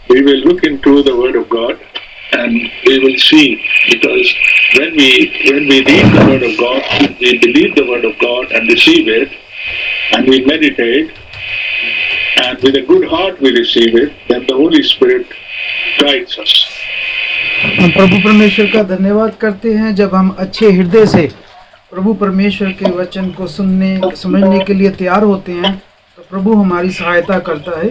we will look into the Word of God and we will see, because when we read the Word of God, we believe the Word of God and receive it, and we meditate, and with a good heart we receive it, then the Holy Spirit guides us. हम प्रभु परमेश्वर का धन्यवाद करते हैं जब हम अच्छे हृदय से प्रभु परमेश्वर के वचन को सुनने समझने के लिए तैयार होते हैं, तो प्रभु हमारी सहायता करता है।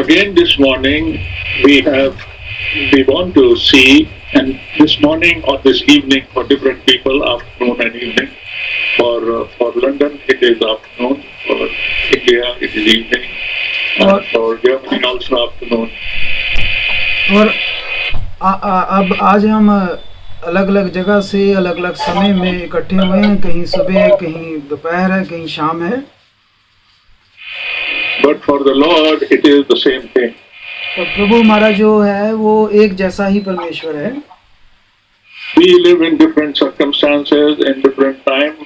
Again this morning we want to see, and this morning or this evening for different people, afternoon and evening. For London it is afternoon, for India it is evening, and for Germany also afternoon. और अब आज हम अलग अलग जगह से अलग अलग समय में इकट्ठे हुए हैं, कहीं सुबह, कहीं दोपहर है, कहीं शाम है। But for the Lord it is the same thing. तो प्रभु हमारा जो है वो एक जैसा ही परमेश्वर है। We live in different circumstances, in different time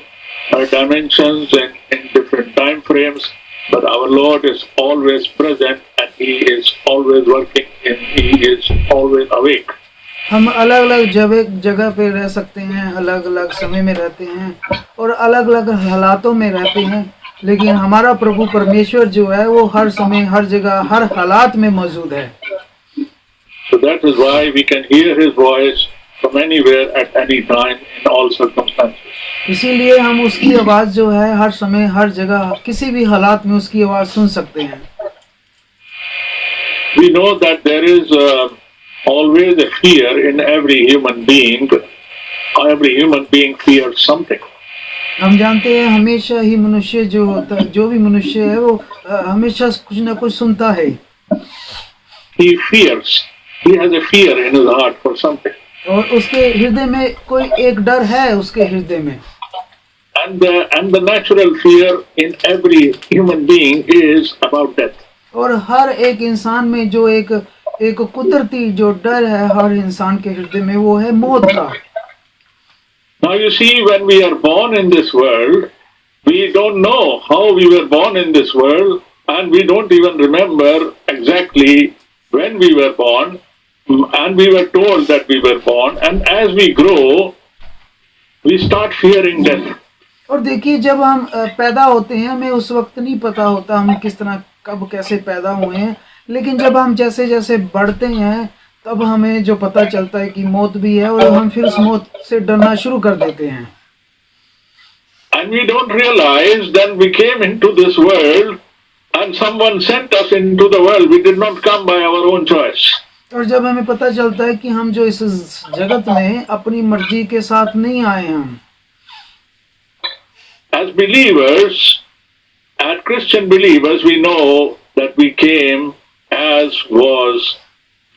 dimensions, and in different time frames, but our Lord is always present and He is always working and He is always awake. हम अलग अलग जगह पे रह सकते हैं, अलग अलग समय में रहते हैं और अलग अलग हालातों में रहते हैं, लेकिन हमारा प्रभु परमेश्वर जो है वो हर समय, हर जगह, हर हालात में मौजूद है। So that is why we can hear His voice from anywhere at any time in all circumstances. इसीलिए हम उसकी आवाज जो है हर समय, हर जगह, किसी भी हालात में उसकी आवाज सुन सकते हैं। We know that there is always a fear in every human being. Every human being fears something. हम जानते हैं हमेशा ही मनुष्य जो होता है, जो भी मनुष्य है वो हमेशा कुछ ना कुछ सुनता है। He fears. He has a fear in his heart for something. और उसके हृदय में कोई एक डर है, उसके हृदय में। And the natural fear in every human being is about death. और हर एक इंसान में जो एक कुदरती जो डर है हर इंसान के हृदय में, वो है मौत का। Now you see, when we are born in this world, we don't know how we were born in this world, and we don't even remember exactly when we were born, and we were told that we were born, and as we grow, we start fearing death. और देखिए, जब हम पैदा होते हैं हमें उस वक्त नहीं पता होता हम किस तरह कब कैसे पैदा हुए हैं, लेकिन जब हम जैसे जैसे बढ़ते हैं तब हमें जो पता चलता है कि मौत भी है और हम फिर उस मौत से डरना शुरू कर देते हैं। And we don't realize that we came into this world and someone sent us into the world. We did not come by our own choice. और जब हमें पता चलता है कि हम जो इस जगत में अपनी मर्जी के साथ नहीं आए हम। As believers, as Christian believers, we know that we came as was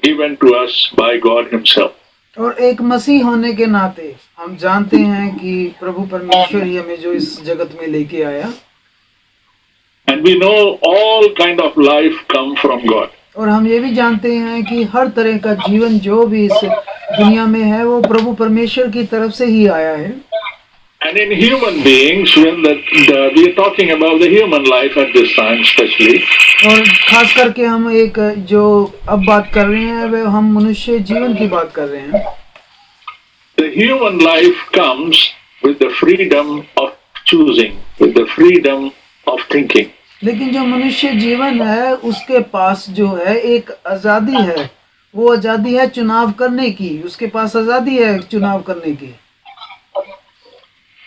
given to us by God Himself. और एक मसीह होने के नाते हम जानते हैं कि प्रभु परमेश्वर ही हमें जो इस जगत में लेके आया। And we know all kind of life come from God. और हम ये भी जानते हैं कि हर तरह का जीवन जो भी इस दुनिया में है वो प्रभु परमेश्वर की तरफ से ही आया है। And in human beings, when we are talking about the human life at this time, especially. और खास करके हम एक जो अब बात कर रहे हैं वह हम मनुष्य जीवन की बात कर रहे हैं। The human life comes with the freedom of choosing, with the freedom of thinking. लेकिन जो मनुष्य जीवन है उसके पास जो है एक आजादी है, वो आजादी है चुनाव करने की, उसके पास आजादी है चुनाव करने की।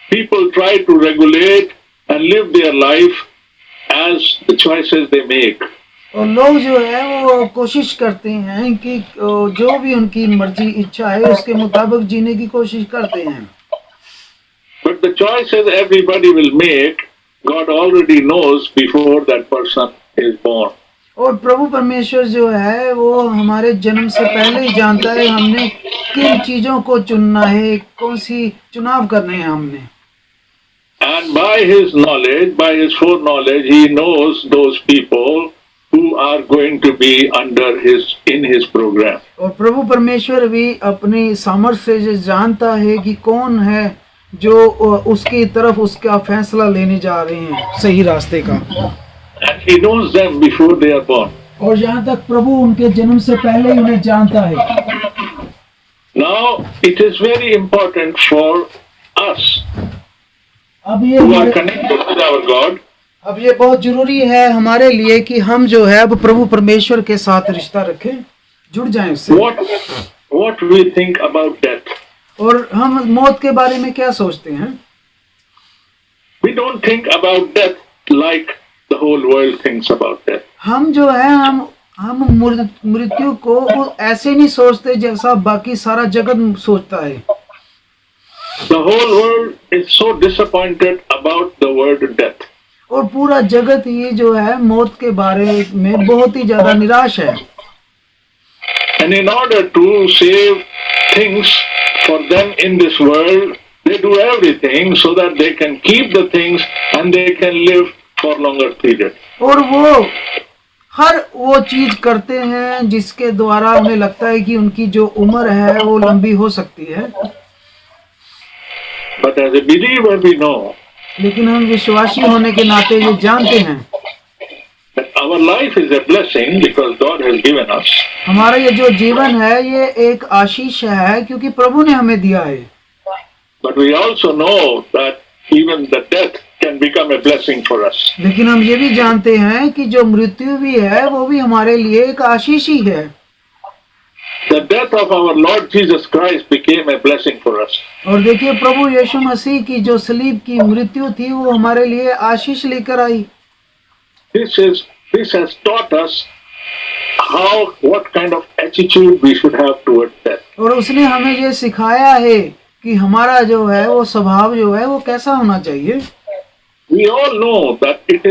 People try to regulate and live their life as the choices they make. और लोग जो है वो कोशिश करते हैं कि जो भी उनकी मर्जी इच्छा है उसके मुताबिक जीने की कोशिश करते हैं। But the choices everybody will make, God already knows before that person is born. और प्रभु परमेश्वर जो है वो हमारे जन्म से पहले ही जानता है हमने किन चीजों को चुनना है, कौन सी चुनाव करने हैं हमने। And by His knowledge, by His foreknowledge, He knows those people who are going to be in His program. और प्रभु परमेश्वर भी अपनी सामर्थ्य से जानता है कि कौन है जो उसकी तरफ उसका फैसला लेने जा रहे हैं सही रास्ते का। And He knows them before they are born. और जहाँ तक प्रभु उनके जन्म से पहले ही उन्हें जानता है। Now, it is very important for us अब ये who are हमारे- connected with our God अब ये बहुत जरूरी है हमारे लिए कि हम जो है अब प्रभु परमेश्वर के साथ रिश्ता रखें, जुड़ जाएं उससे। what we think about death. और हम मौत के बारे में क्या सोचते हैं? We don't think about death like the whole world thinks about death. हम जो है हम मृत्यु को ऐसे नहीं सोचते जैसा बाकी सारा जगत सोचता है। The whole world is so disappointed about the word death. और पूरा जगत ही जो है मौत के बारे में बहुत ही ज्यादा निराश है। And in order to save things for them in this world, they do everything so that they can keep the things and they can live for longer period. और वो हर वो चीज करते हैं जिसके द्वारा उन्हें लगता है कि उनकी जो उम्र है वो लंबी हो सकती है। But as a believer, we know लेकिन हम विश्वासी होने के नाते ये जानते हैं that our life is a blessing because God has given us. हमारा ये जो जीवन है ये एक आशीष है क्योंकि प्रभु ने हमें दिया है। But we also know that even the death can become a blessing for us. लेकिन हम ये भी जानते हैं कि जो मृत्यु भी है वो भी हमारे लिए एक आशीष ही है। The death of our Lord Jesus Christ became a blessing for us. और देखिए प्रभु यीशु मसीह की जो सलीब की मृत्यु थी वो हमारे लिए आशीष लेकर आई। This has taught us what kind of attitude we should have towards death. और उसने हमें ये सिखाया है कि हमारा जो है वो स्वभाव जो है वो कैसा होना चाहिए। We all know that it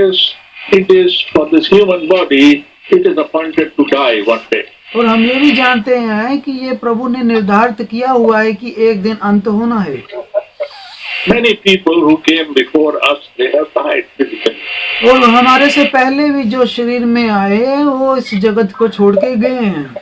is for this human body, it is appointed to die one day. और हम ये भी जानते हैं कि ये प्रभु ने निर्धारित किया हुआ है कि एक दिन अंत होना है। Many people who came before us, they have died physically. और हमारे से पहले भी जो शरीर में आए वो इस जगत को छोड़ के गए हैं।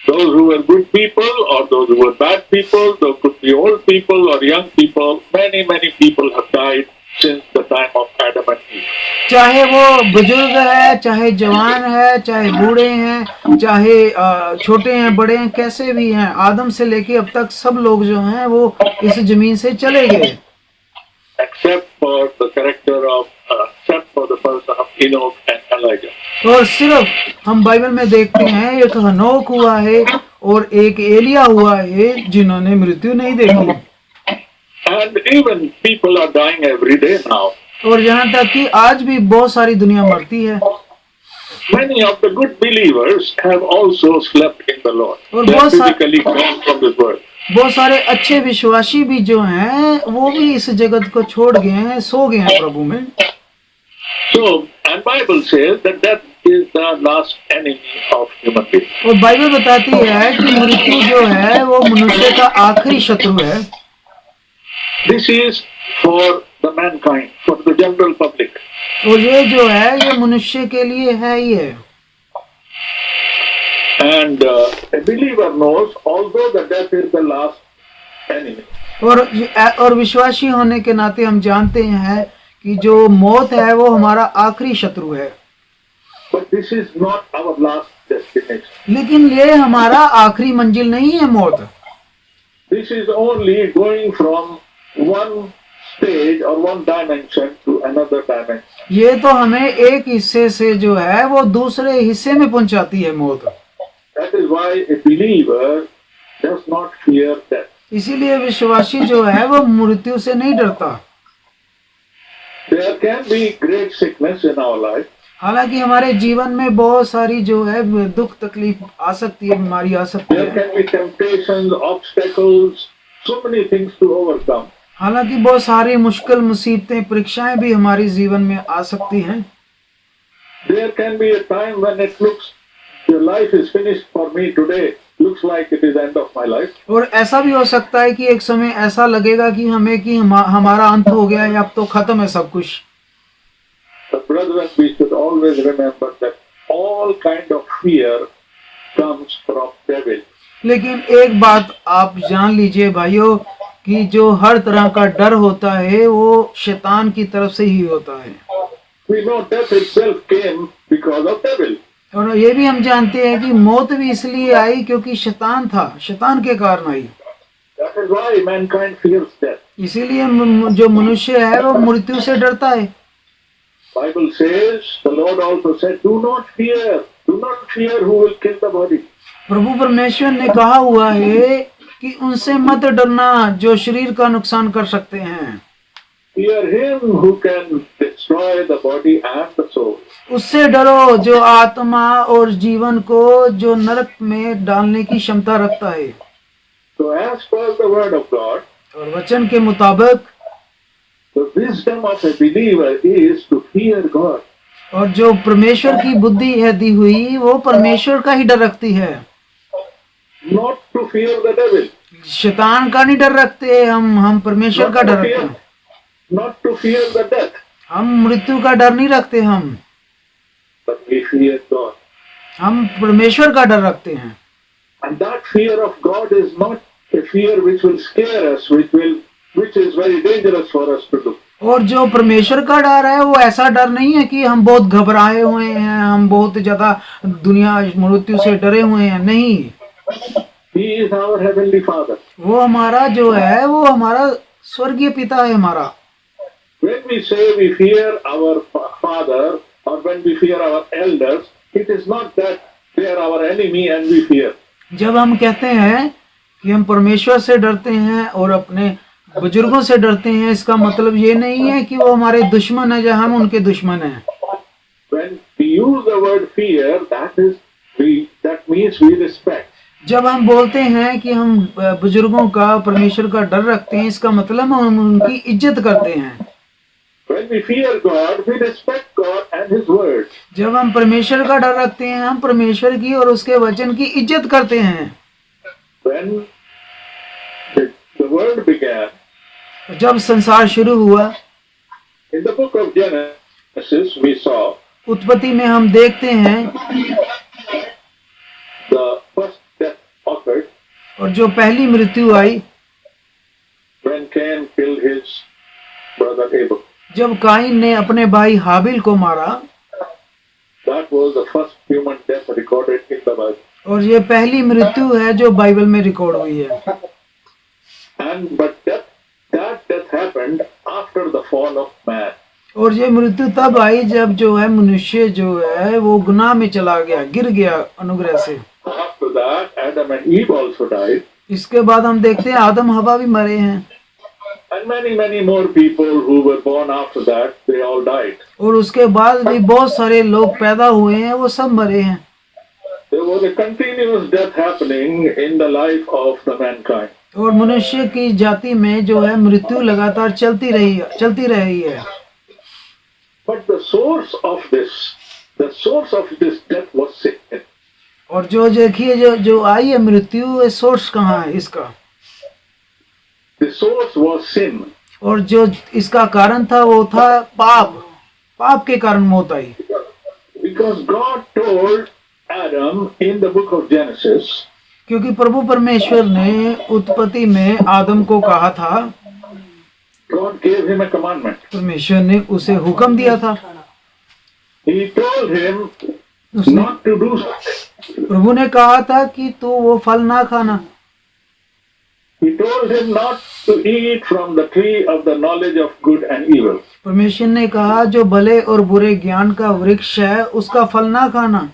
Those who were good people or those who were bad people, those could be old people or young people, many people have died since the time of Adam and Eve. चाहे वो बुजुर्ग है, चाहे जवान है, चाहे बूढ़े हैं, चाहे छोटे हैं, बड़े हैं, कैसे भी हैं, आदम से लेके अब तक सब लोग जो हैं वो इस जमीन से चले गए। Except for the person of Enoch and Elijah. और सिर्फ हम बाइबल में देखते हैं एक हनोक हुआ है और एक एलिया हुआ है जिन्होंने मृत्यु नहीं देखी। And even people are dying every day now. और यहाँ तक कि आज भी बहुत सारी दुनिया मरती है। Many of the good believers have also slept in the Lord. और They are बहुत physically gone from this world. बहुत सारे अच्छे विश्वासी भी जो हैं वो भी इस जगत को छोड़ गए हैं, सो गए हैं प्रभु में। So, and Bible says that death is the last enemy of human being. और बाइबल बताती है कि मृत्यु जो है वो मनुष्य का आखिरी शत्रु है। This is for the mankind, for the general public. और ये जो है ये मनुष्य के लिए है ही है। And a believer knows, although the death is the last enemy. और विश्वासी होने के नाते हम जानते हैं कि जो मौत है वो हमारा आखिरी शत्रु है। But this is not our last destination. लेकिन ये हमारा आखिरी मंजिल नहीं है मौत। This is only going from one stage or one dimension to another dimension. ये तो हमें एक हिस्से से जो है वो दूसरे हिस्से में पहुंचाती है मौत। That is why a believer does not fear death. इसीलिए विश्वासी जो है वो मृत्यु से नहीं डरता। There can be great sickness in our life. हालांकि हमारे जीवन में बहुत सारी जो है दुख तकलीफ आ सकती है, बीमारी आ सकती There है। can be temptations, obstacles, so many things to overcome. हालांकि बहुत सारी मुश्किल मुसीबतें परीक्षाएं भी हमारे जीवन में आ सकती हैं। There can be a time when it looks your life is finished for me today. Looks like it is end of my life. और ऐसा भी हो सकता है कि एक समय ऐसा लगेगा कि हमारा अंत हो गया है, अब तो खत्म है सब कुछ। But brethren, we should always remember that all kind of fear comes from devil. लेकिन एक बात आप जान लीजिए भाइयों कि जो हर तरह का डर होता है वो शैतान की तरफ से ही होता है। We know death itself came because of devil. और ये भी हम जानते हैं कि मौत भी इसलिए आई क्योंकि शैतान था, शैतान के कारण आई। That is why mankind fears death. इसीलिए जो मनुष्य है वो मृत्यु से डरता है। Bible says, the Lord also said, do not fear who will kill the body. प्रभु परमेश्वर ने कहा हुआ है कि उनसे मत डरना जो शरीर का नुकसान कर सकते हैं। Fear him who can destroy the body and the soul. उससे डरो जो आत्मा और जीवन को जो नरक में डालने की क्षमता रखता है। So as per the word of God, और वचन के मुताबिक the wisdom of a believer is to fear God. और जो परमेश्वर की बुद्धि है दी हुई वो परमेश्वर का ही डर रखती है, Not to fear the devil. शैतान का नहीं डर रखते हम परमेश्वर का डर रखते हैं। Not to fear the death, हम मृत्यु का डर नहीं रखते, but we fear God. हम परमेश्वर का डर रखते हैं। And that fear of God is not a fear which will scare us, which is very dangerous for us to do. और जो परमेश्वर का डर है वो ऐसा डर नहीं है कि हम बहुत घबराए हुए हैं, हम बहुत ज्यादा दुनिया मृत्यु से डरे हुए हैं, नहीं। He is our heavenly Father. वो हमारा जो है वो हमारा स्वर्गीय पिता है हमारा। When we say we fear our father or when we fear our elders, it is not that they are our enemy and we fear. जब हम कहते हैं कि हम परमेश्वर से डरते हैं और अपने बुजुर्गों से डरते हैं, इसका मतलब ये नहीं है कि वो हमारे दुश्मन है या हम उनके दुश्मन हैं। When we use the word fear, that means we respect. जब हम बोलते हैं कि हम बुजुर्गों का परमेश्वर का डर रखते हैं, इसका मतलब हम उनकी इज्जत करते हैं। When we fear God, we respect God and His word. जब हम परमेश्वर का डर रखते हैं, हम परमेश्वर की और उसके वचन की इज्जत करते हैं। When the world began, जब संसार शुरू हुआ, in the book of Genesis, we saw उत्पत्ति में हम देखते हैं the first death occurred और जो पहली मृत्यु आई when Cain killed his brother Abel. जब काइन ने अपने भाई हाबिल को मारा। That was the first human death recorded in the Bible. और ये पहली मृत्यु है जो बाइबल में रिकॉर्ड हुई है। But that death happened after the fall of man. और ये मृत्यु तब आई जब जो है मनुष्य जो है वो गुनाह में चला गया, गिर गया अनुग्रह से। After that, Adam and Eve also died. इसके बाद हम देखते हैं आदम हवा भी मरे हैं। And many more people who were born after that, they all died. और उसके बाद भी बहुत सारे लोग पैदा हुए हैं, वो सब मरे हैं। There was a continuous death happening in the life of the mankind. और मनुष्य की जाति में जो है मृत्यु लगातार चलती रही है। But the source of this death was sin. और जो देखिए जो आई है मृत्यु, सोर्स कहाँ है इसका? The source was sin. और जो इसका कारण था वो था पाप के कारण मौत आई। Because God told Adam in the book of Genesis, क्योंकि प्रभु परमेश्वर ने उत्पत्ति में आदम को कहा था, God gave him a commandment. परमेश्वर ने उसे हुक्म दिया था। He told him उसने not to do something. प्रभु ने कहा था कि तू वो फल ना खाना। He told him not to eat from the tree of the knowledge of good and evil. परमेश्वर ने कहा जो भले और बुरे ज्ञान का वृक्ष है उसका फल ना खाना।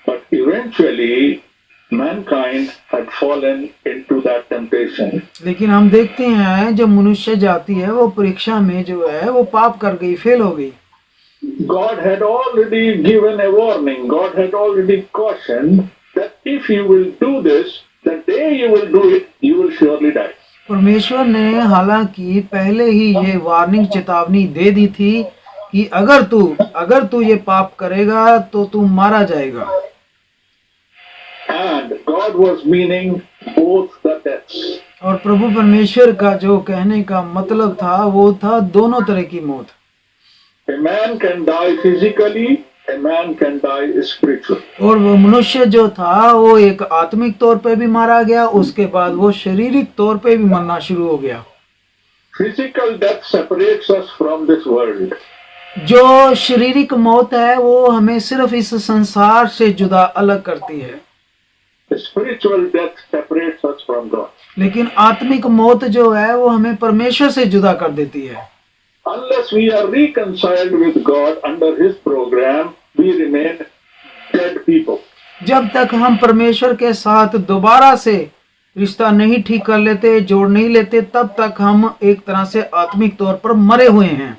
But eventually mankind had fallen into that temptation. लेकिन हम देखते हैं जब मनुष्य जाति है वो परीक्षा में जो है वो पाप कर गई, फेल हो गई। God had already given a warning. God had already cautioned that if you will do this, the day you will do it, you will surely die. परमेश्वर ने हालांकि पहले ही ये वार्निंग चेतावनी दे दी थी कि अगर तू ये पाप करेगा तो तू मारा जाएगा। And God was meaning both the deaths. और प्रभु परमेश्वर का जो कहने का मतलब था वो था दोनों तरह की मौत। A man can die physically, a man can die spiritually. और वो मनुष्य जो था वो एक आत्मिक तौर पे भी मारा गया, उसके बाद वो शारीरिक तौर पे भी मरना शुरू हो गया। Physical death separates us from this world. जो शारीरिक मौत है वो हमें सिर्फ इस संसार से जुदा अलग करती है, The spiritual death separates us from God. लेकिन आत्मिक मौत जो है वो हमें परमेश्वर से जुदा कर देती है। Unless we are reconciled with God under His program, we remain dead people. जब तक हम परमेश्वर के साथ दोबारा से रिश्ता नहीं ठीक कर लेते, जोड़ नहीं लेते, तब तक हम एक तरह से आत्मिक तौर पर मरे हुए हैं।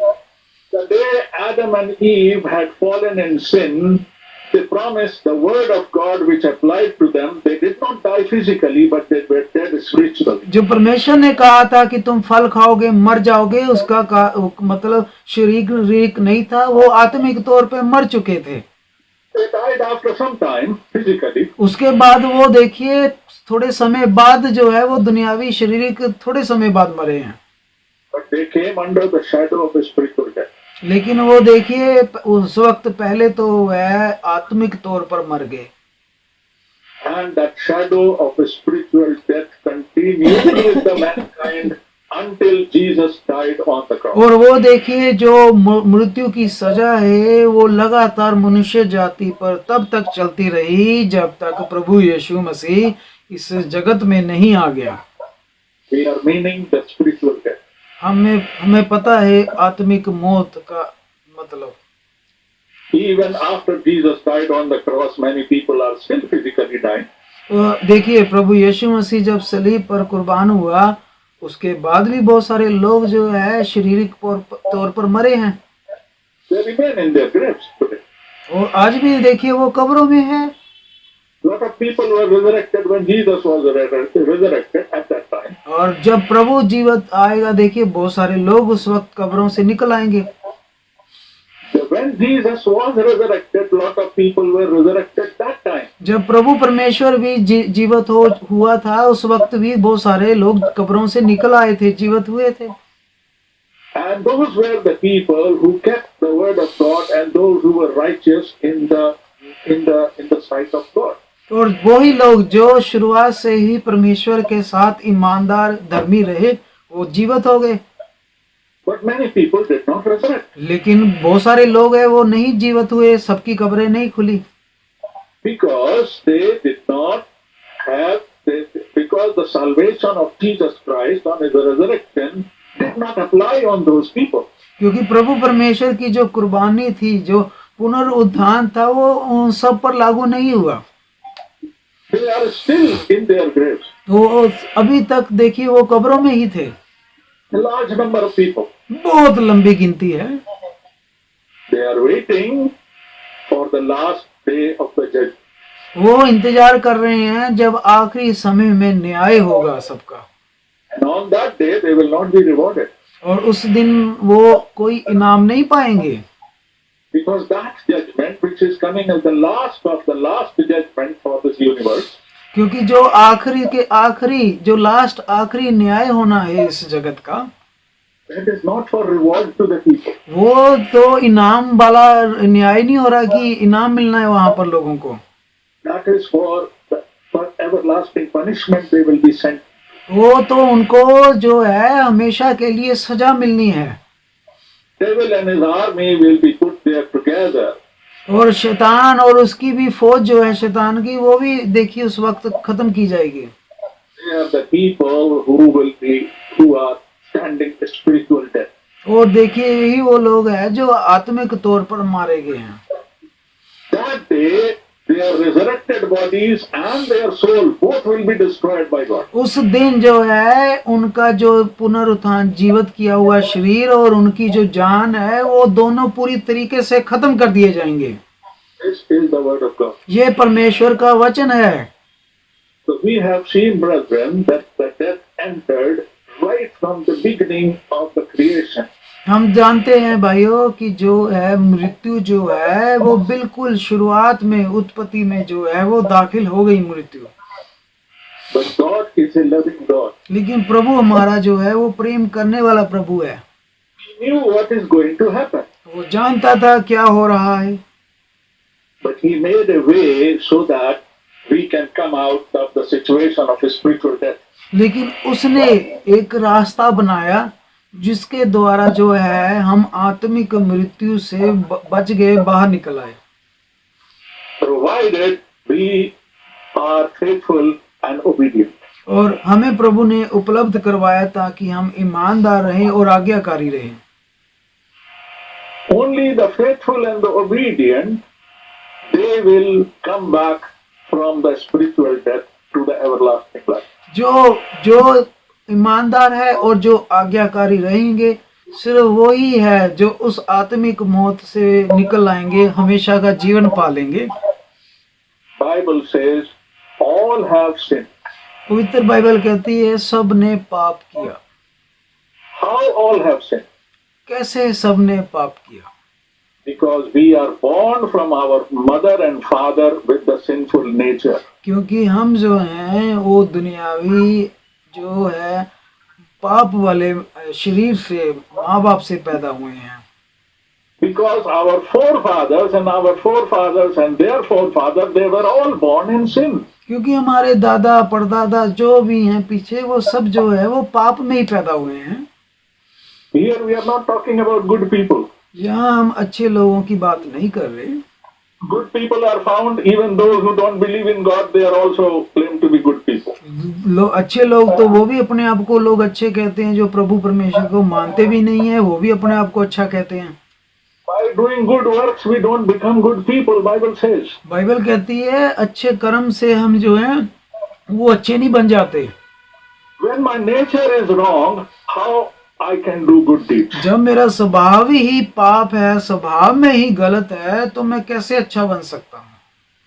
The day Adam and Eve had fallen in sin, they promised the word of God which applied to them. They did not die physically, but they were dead spiritually. जो परमेश्वर ने कहा था कि तुम फल खाओगे मर जाओगे, उसका मतलब शारीरिक नहीं था, वो आत्मिक तौर पे मर चुके थे। They died after some time physically, उसके बाद वो देखिए थोड़े समय बाद जो है वो दुनियावी शारीरिक थोड़े समय बाद मरे हैं, but they came under the shadow of a spiritual death. लेकिन वो देखिए उस वक्त पहले तो वह आत्मिक तौर पर मर गए। And that shadow of a spiritual death continued with the mankind until Jesus died on the cross. और वो देखिए जो मृत्यु की सजा है वो लगातार मनुष्य जाति पर तब तक चलती रही जब तक प्रभु यीशु मसीह इस जगत में नहीं आ गया। We are meaning the spiritual death. हमें पता है आत्मिक मौत का मतलब। Even after Jesus died on the cross, many people are still physically dying. देखिए प्रभु यीशु मसीह जब सलीब पर कुर्बान हुआ उसके बाद भी बहुत सारे लोग जो है शारीरिक तौर पर मरे हैं। They remain in their graves today. और आज भी देखिए वो कब्रों में है। Lot of people were resurrected when Jesus was resurrected at that time. और जब प्रभु जीवित आएगा देखिए बहुत सारे लोग उस वक्त कब्रों से निकल आएंगे। When Jesus was resurrected, lot of people were resurrected that time. जब प्रभु परमेश्वर भी जीवित हुआ था उस वक्त भी बहुत सारे लोग कब्रों से निकल आए थे, जीवित हुए थे। And those were the people who kept the word of God and those who were righteous in the sight of God. और वही लोग जो शुरुआत से ही परमेश्वर के साथ ईमानदार धर्मी रहे वो जीवित हो गए। But many people did not resurrect. लेकिन बहुत सारे लोग हैं वो नहीं जीवित हुए, सबकी कब्रें नहीं खुली। Because they did not have, because the salvation of Jesus Christ on his resurrection did not apply on those people. क्योंकि प्रभु परमेश्वर की जो कुर्बानी थी, जो पुनरुत्थान था, वो उन सब पर लागू नहीं हुआ। They are still in their graves. वो अभी तक देखिए वो कब्रों में ही थे। A large number of people. बहुत लंबी गिनती है। They are waiting for the last day of the judgment. वो इंतजार कर रहे हैं जब आखिरी समय में न्याय होगा सबका। And on that day they will not be rewarded. और उस दिन वो कोई इनाम नहीं पाएंगे। Because that judgment which is coming as the last of the last judgment for this universe. क्योंकि जो आखिरी के आखिरी जो लास्ट आखिरी न्याय होना है इस जगत का, That is not for reward to the people. वो तो इनाम वाला न्याय नहीं हो रहा कि इनाम मिलना है वहां पर लोगों को। That is for everlasting punishment they will be sent. वो तो उनको जो है हमेशा के लिए सजा मिलनी है। Devil and his army will be put there together. और शैतान और उसकी भी फौज जो है शैतान की, वो भी देखिए उस वक्त खत्म की जाएगी। They are the people who are standing spiritual death. और देखिए यही वो लोग हैं जो आत्मिक तौर पर मारे गए हैं। That day their resurrected bodies and their soul both will be destroyed by God. उस दिन जो है उनका जो पुनरुत्थान जीवित किया हुआ शरीर और उनकी जो जान है वो दोनों पूरी तरीके से खत्म कर दिए जाएंगे। This is the word of God. ये परमेश्वर का वचन है। So we have seen, brethren, that the death entered right from the beginning of the creation. हम जानते हैं भाइयों कि जो है मृत्यु जो है वो बिल्कुल शुरुआत में उत्पत्ति में जो है वो दाखिल हो गई मृत्यु। But God is a loving God. लेकिन प्रभु हमारा जो है वो प्रेम करने वाला प्रभु है। He knew what is going to happen. वो जानता था क्या हो रहा है। But he made a way so that we can come out of the situation of spiritual death. लेकिन उसने एक रास्ता बनाया जिसके द्वारा जो है हम आत्मिक मृत्यु से बच गए, बाहर निकल आए, provided we are faithful and obedient. और हमें प्रभु ने उपलब्ध करवाया ताकि हम ईमानदार रहें और आज्ञाकारी रहें। Only the faithful and the obedient, they will come back from the spiritual death to the everlasting life. जो ईमानदार है और जो आज्ञाकारी रहेंगे, सिर्फ वो ही है जो उस आत्मिक मौत से निकल आएंगे, हमेशा का जीवन पालेंगे। Bible says all have sinned. पवित्र बाइबल कहती है सब ने पाप किया। How all have sinned? कैसे सब ने पाप किया? Because we are born from our mother and father with the sinful nature. क्योंकि हम जो हैं वो दुनियावी जो है पाप वाले शरीर से, माँ बाप से पैदा हुए हैं। Because our forefathers and their forefathers, they were all born in sin. क्योंकि हमारे दादा परदादा जो भी हैं पीछे, वो सब जो है वो पाप में ही पैदा हुए हैं। Here we are not talking about good people. यहाँ हम अच्छे लोगों की बात नहीं कर रहे। Good people are found, even those who don't believe in God, they are also claimed to be good people. अच्छे लोग तो वो भी अपने आप को लोग अच्छे कहते हैं, जो प्रभु परमेश्वर को मानते भी नहीं है वो भी अपने आप को अच्छा कहते हैं। By doing good works, we don't become good people, Bible says. Bible कहती है अच्छे कर्म से हम जो हैं वो अच्छे नहीं बन जाते। When my nature is wrong, how I can do good deeds? जब मेरा स्वभाव ही पाप है, स्वभाव में ही गलत है, तो मैं कैसे अच्छा बन सकता हूँ?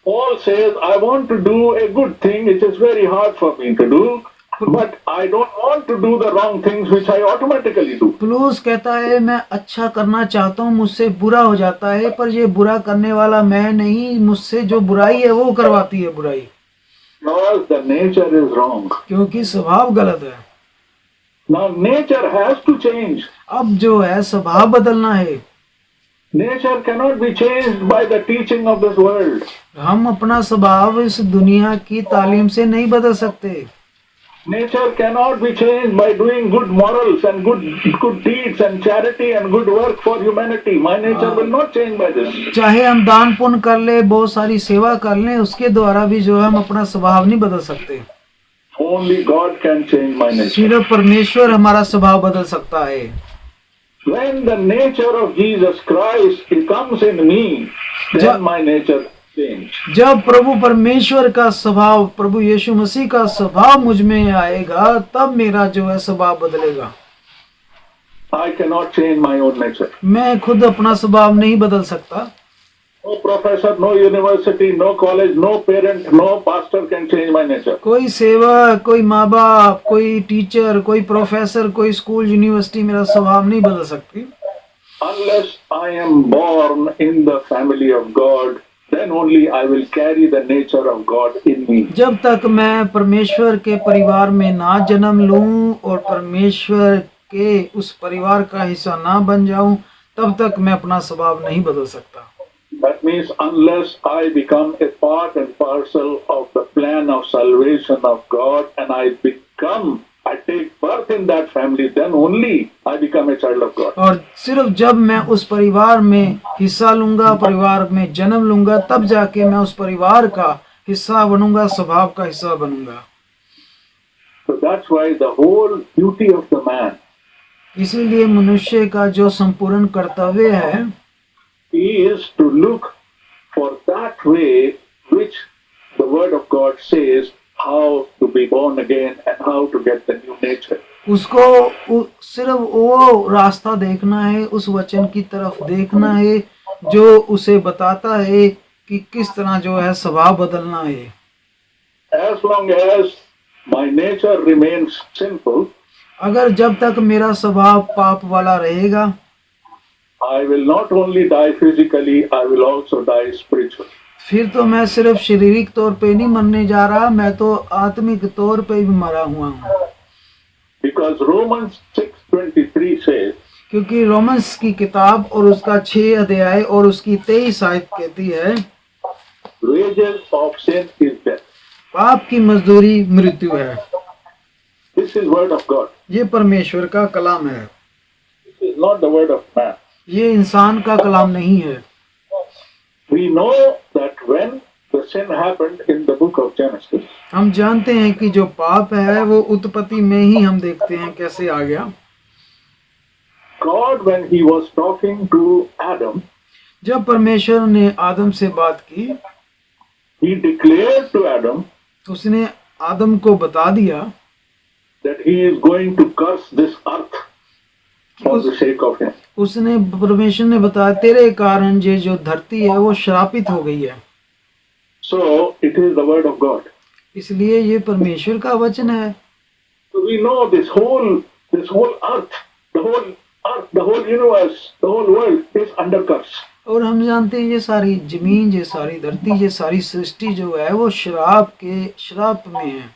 Paul says, I want to do a good thing, it is very hard for me to do, but I don't want to do the wrong things which I automatically do. पौलुस कहता है मैं अच्छा करना चाहता हूँ, मुझसे बुरा हो जाता है, पर ये बुरा करने वाला मैं नहीं, मुझसे जो बुराई है वो करवाती है बुराई। Because the nature is wrong. क्योंकि स्वभाव गलत है। Now nature has to change. अब जो है स्वभाव बदलना है। Nature cannot be changed by the teaching of this world. हम अपना स्वभाव इस दुनिया की तालीम से नहीं बदल सकते। Nature cannot be changed by doing good morals and good deeds and charity and good work for humanity. My nature will not change by this. चाहे हम दान पुण्य कर ले, बहुत सारी सेवा कर लें, उसके द्वारा भी जो है हम अपना स्वभाव नहीं बदल सकते। Only God can change my nature. सिर्फ परमेश्वर हमारा स्वभाव बदल सकता है। When the nature of Jesus Christ comes in me, then my nature change. जब प्रभु परमेश्वर का स्वभाव, प्रभु यीशु मसीह का स्वभाव मुझ में आएगा, तब मेरा जो है स्वभाव बदलेगा। I cannot change my own nature. मैं खुद अपना स्वभाव नहीं बदल सकता। No professor, no university, no college, no parent, no pastor can change my nature. कोई सेवक, कोई माँ बाप, कोई टीचर, कोई प्रोफेसर, कोई स्कूल यूनिवर्सिटी मेरा स्वभाव नहीं बदल सकती। Unless I am born in the family of God, then only I will carry the nature of God in me. जब तक मैं परमेश्वर के परिवार में ना जन्म लूं और परमेश्वर के उस परिवार का हिस्सा ना बन जाऊं, तब तक मैं अपना स्वभाव नहीं बदल सकता। That means unless I become a part and parcel of the plan of salvation of God and I take birth in that family, then only I become a child of God. और सिर्फ जब मैं उस परिवार में हिस्सा लूंगा, परिवार में जन्म लूंगा, तब जाके मैं उस परिवार का हिस्सा बनूंगा, स्वभाव का हिस्सा बनूंगा। So that's why the whole duty of the man, इसीलिए मनुष्य का जो संपूर्ण कर्तव्य है, is to look for that way which the word of God says how to be born again and how to get the new nature. उसको सिर्फ वो रास्ता देखना है, उस वचन की तरफ देखना है जो उसे बताता है कि किस तरह जो है स्वभाव बदलना है। As long as my nature remains sinful, अगर जब तक मेरा स्वभाव पाप वाला रहेगा, I will not only die physically, I will also die spiritually. फिर तो मैं सिर्फ शारीरिक तौर पे नहीं मरने जा रहा, मैं तो आत्मिक तौर पे भी मरा हुआ हूँ। Because Romans 6:23 says, क्योंकि रोमन्स की किताब और उसका 6 अध्याय और उसकी 23 आयत कहती है, wages of sin is death. पाप की मजदूरी मृत्यु है। This is word of God. ये परमेश्वर का कलाम है। is not the word of man. ये इंसान का कलाम नहीं है। We know that when the sin happened in the book of Genesis, हम जानते हैं कि जो पाप है वो उत्पत्ति में ही हम देखते हैं कैसे आ गया। God, when he was talking to Adam, जब परमेश्वर ने आदम से बात की, he declared to Adam उसने आदम को बता दिया that he is going to curse this earth for the sake of him. उसने परमेश्वर ने बताया तेरे कारण ये जो धरती है वो श्रापित हो गई है। So it is the word of God. इसलिए ये परमेश्वर का वचन है। So we know this whole earth, the whole universe, the whole world is under curse. और हम जानते हैं ये सारी जमीन, ये सारी धरती, ये सारी सृष्टि जो है वो श्राप में है।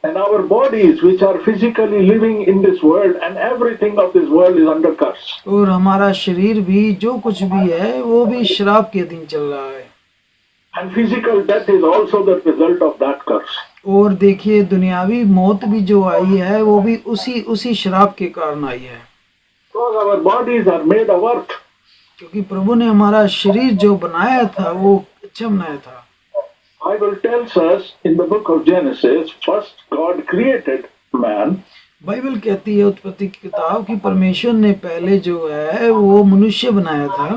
And our bodies, which are physically living in this world, and everything of this world is under curse. और हमारा शरीर भी जो कुछ भी है वो भी श्राप के अधीन चल रहा है। And physical death is also the result of that curse. और देखिए दुनियावी मौत भी जो आई है वो भी उसी श्राप के कारण आई है। Because our bodies are made of earth. क्योंकि प्रभु ने हमारा शरीर जो बनाया था वो अच्छा बनाया था। Bible tells us in the book of Genesis, first God created man. Bible कहती है उत्पत्ति की किताब कि परमेश्वर ने पहले जो है वो मनुष्य बनाया था।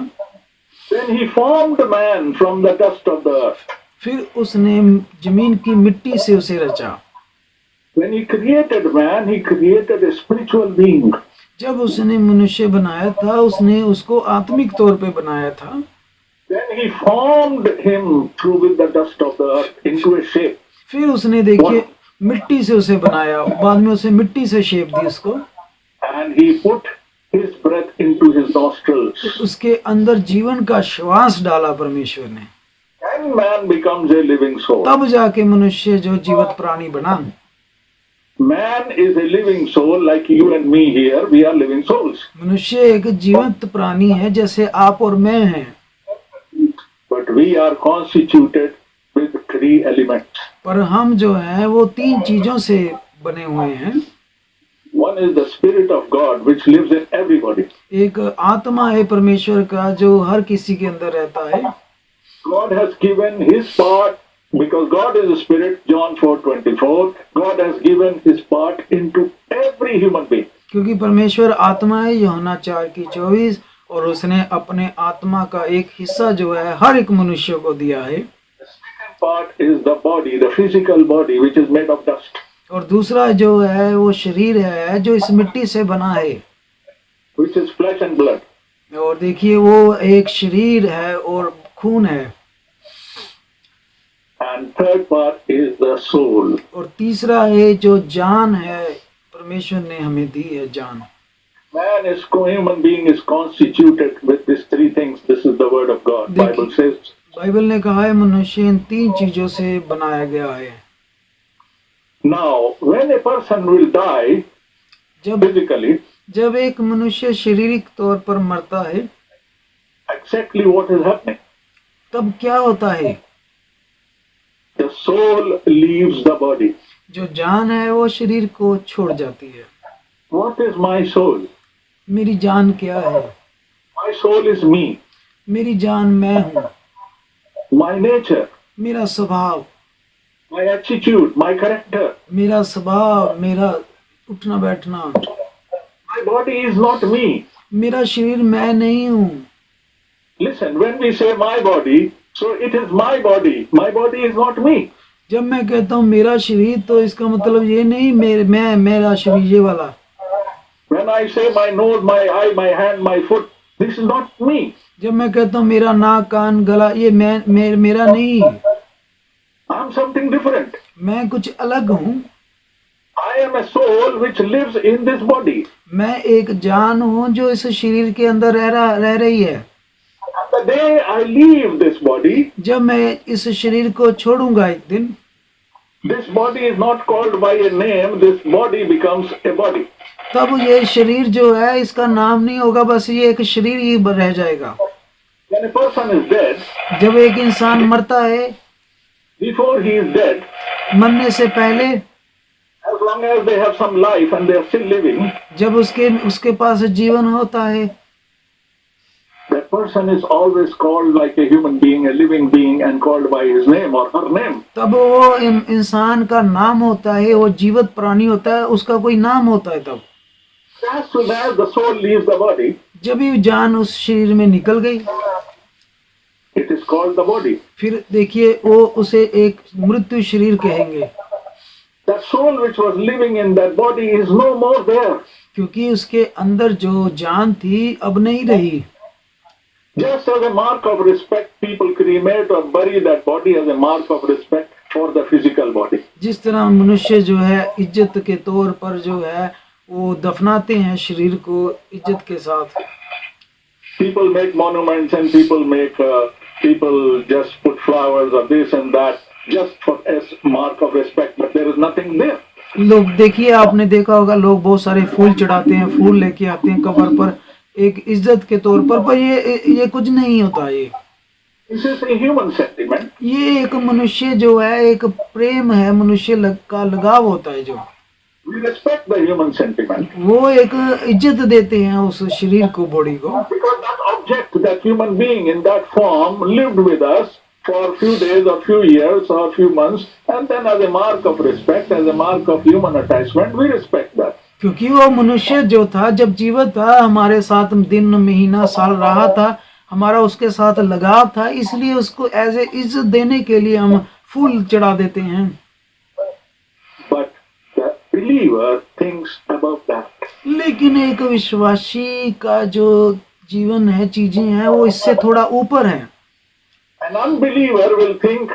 Then he formed man from the dust of the earth. फिर उसने जमीन की मिट्टी से उसे रचा। When he created man, he created a spiritual being. जब उसने मनुष्य बनाया था उसने उसको आत्मिक तौर पे बनाया था। Then he formed him through with the dust of the earth into a shape. फिर उसने देखिए मिट्टी से उसे बनाया, बाद में उसे मिट्टी से शेप दी उसको। And he put his breath into his nostrils. उसके अंदर जीवन का श्वास डाला परमेश्वर ने। And man becomes a living soul. तब जाके मनुष्य जो जीवित प्राणी बना। Man is a living soul like you and me here. We are living souls. मनुष्य एक जीवित प्राणी है जैसे आप और मैं हैं। But we are constituted with three elements. पर हम जो हैं वो तीन चीजों से बने हुए हैं। One is the Spirit of God which lives in everybody. एक आत्मा है परमेश्वर का जो हर किसी के अंदर रहता है। God has given his part, because God is a spirit, John 4:24, God has given his part into every human being. क्योंकि परमेश्वर आत्मा है, यूहन्ना 4:24, और उसने अपने आत्मा का एक हिस्सा जो है हर एक मनुष्य को दिया है। The second part is the body, the physical body which is made of dust. और दूसरा जो है वो शरीर है जो इस मिट्टी से बना है, which is flesh and blood. और देखिए वो एक शरीर है और खून है। And third part is the soul. और तीसरा है जो जान है, परमेश्वर ने हमें दी है जान। Man is human being is constituted with these three things. This is the word of God. Bible says. Bible ने कहा है मनुष्य इन तीन चीजों से बनाया गया है। Now, when a person will die physically, जब एक मनुष्य शारीरिक तौर पर मरता है, exactly what is happening? तब क्या होता है? The soul leaves the body. जो जान है वो शरीर को छोड़ जाती है। What is my soul? मेरी जान क्या है? My soul is me. मेरी जान मैं हूँ। My nature. मेरा स्वभाव। My attitude, my character. मेरा स्वभाव, मेरा उठना बैठना। My body is not me. मेरा शरीर मैं नहीं हूँ। Listen, when we say my body, so it is my body. My body is not me. जब मैं कहता हूँ मेरा शरीर तो इसका मतलब ये नहीं मेरा शरीर ये वाला। When I say my nose, my eye, my hand, my foot, this is not me. जब मैं कहता हूँ मेरा नाक, कान, गला, ये मेरा नहीं। I am something different. मैं कुछ अलग हूँ। I am a soul which lives in this body. मैं एक जान हूँ जो इस शरीर के अंदर रह रही है। The day I leave this body, जब मैं इस शरीर को छोड़ूंगा एक दिन, this body is not called by a name. This body becomes a body. तब ये शरीर जो है इसका नाम नहीं होगा, बस ये एक शरीर ही रह जाएगा। When a person is dead, जब एक इंसान मरता है, before he is dead, मरने से पहले, as long as they have some life and they are still living, जब उसके पास जीवन होता है, that person is always called like a human being, a living being, and called by his name or her name. तब वो इंसान का नाम होता है, वो जीवित प्राणी होता है, उसका कोई नाम होता है। तब As soon as the soul leaves the body, जब ही जान उस शरीर में निकल गई, it is called the body. फिर देखिए वो उसे एक मृत्यु शरीर कहेंगे, That soul which was living in that body is no more there. क्योंकि उसके अंदर जो जान थी अब नहीं रही। Just as a mark of respect, people cremate or bury that body as a mark of respect for the physical body. जिस तरह मनुष्य जो है इज्जत के तौर पर जो है वो दफनाते हैं शरीर को इज्जत के साथ। People make monuments and people just put flowers or this and that just for as mark of respect, but there is nothing there. लोग देखिए, आपने देखा होगा, लोग बहुत सारे फूल चढ़ाते हैं, फूल लेके आते हैं कब्र पर एक इज्जत के तौर पर ये कुछ नहीं होता। ये This is a human sentiment. ये एक मनुष्य जो है, एक प्रेम है, मनुष्य का लगाव होता है। जो We respect the human sentiment वो एक इज्जत देते हैं उस शरीर को, बॉडी को, because that object, that human being in that form lived with us for a few days or few years or few months, and then as a mark of respect, as a mark of human attachment, we respect that. क्योंकि वो मनुष्य जो था जब जीवित था, हमारे साथ दिन महीना साल रहा था, हमारा उसके साथ लगाव था, इसलिए उसको एज ए इज्जत देने के लिए हम फूल चढ़ा देते हैं। But the believer thinks about that. लेकिन एक विश्वासी का जो जीवन है, चीजें हैं, वो इससे थोड़ा ऊपर है। An unbeliever will think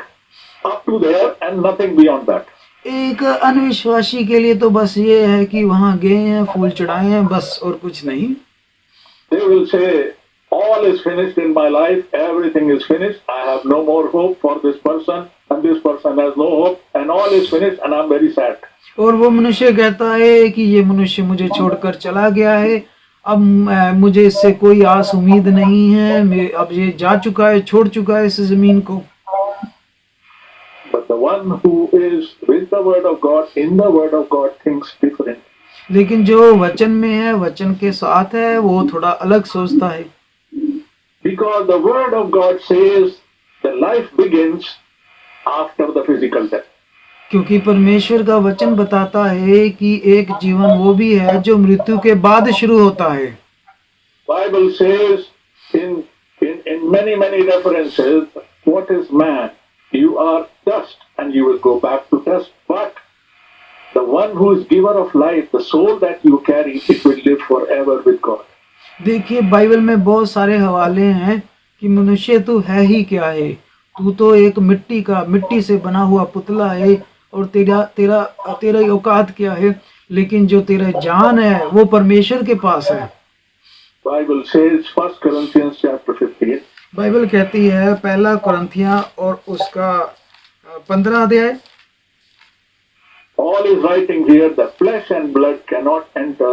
up to there and nothing beyond that. एक अनविश्वासी के लिए तो बस ये है कि वहां गए हैं, फूल चढ़ाए हैं, बस, और कुछ नहीं। They will say, all is finished in my life, everything is finished, I have no more hope for this person, and this person has no hope, and all is finished, and I'm very sad. और वो मनुष्य कहता है कि ये मनुष्य मुझे छोड़कर चला गया है, अब मुझे इससे कोई आस उम्मीद नहीं है, अब ये जा चुका है, छोड़ चुका है इस जमीन को। But the one who is with the word of God, in the word of God, thinks different. लेकिन जो वचन में है, वचन के साथ है, वो थोड़ा अलग सोचता है। Because the word of God says the life begins after the physical death. क्योंकि परमेश्वर का वचन बताता है कि एक जीवन वो भी है जो मृत्यु के बाद शुरू होता है। Bible says in many references, what is man? You are dust and you will go back to dust. But the one who is giver of life, the soul that you carry, it will live forever with God. देखिए, Bible में बहुत सारे हवाले हैं कि मनुष्य तू है ही क्या है, तू तो एक मिट्टी से बना हुआ पुतला है, और तेरा औकात क्या है, लेकिन जो तेरा जान है वो परमेश्वर के पास है। Bible says 1 Corinthians chapter 15. Bible कहती है, पहला कुरिन्थियां और उसका 15 अध्याय, Paul is writing here, the flesh and blood cannot enter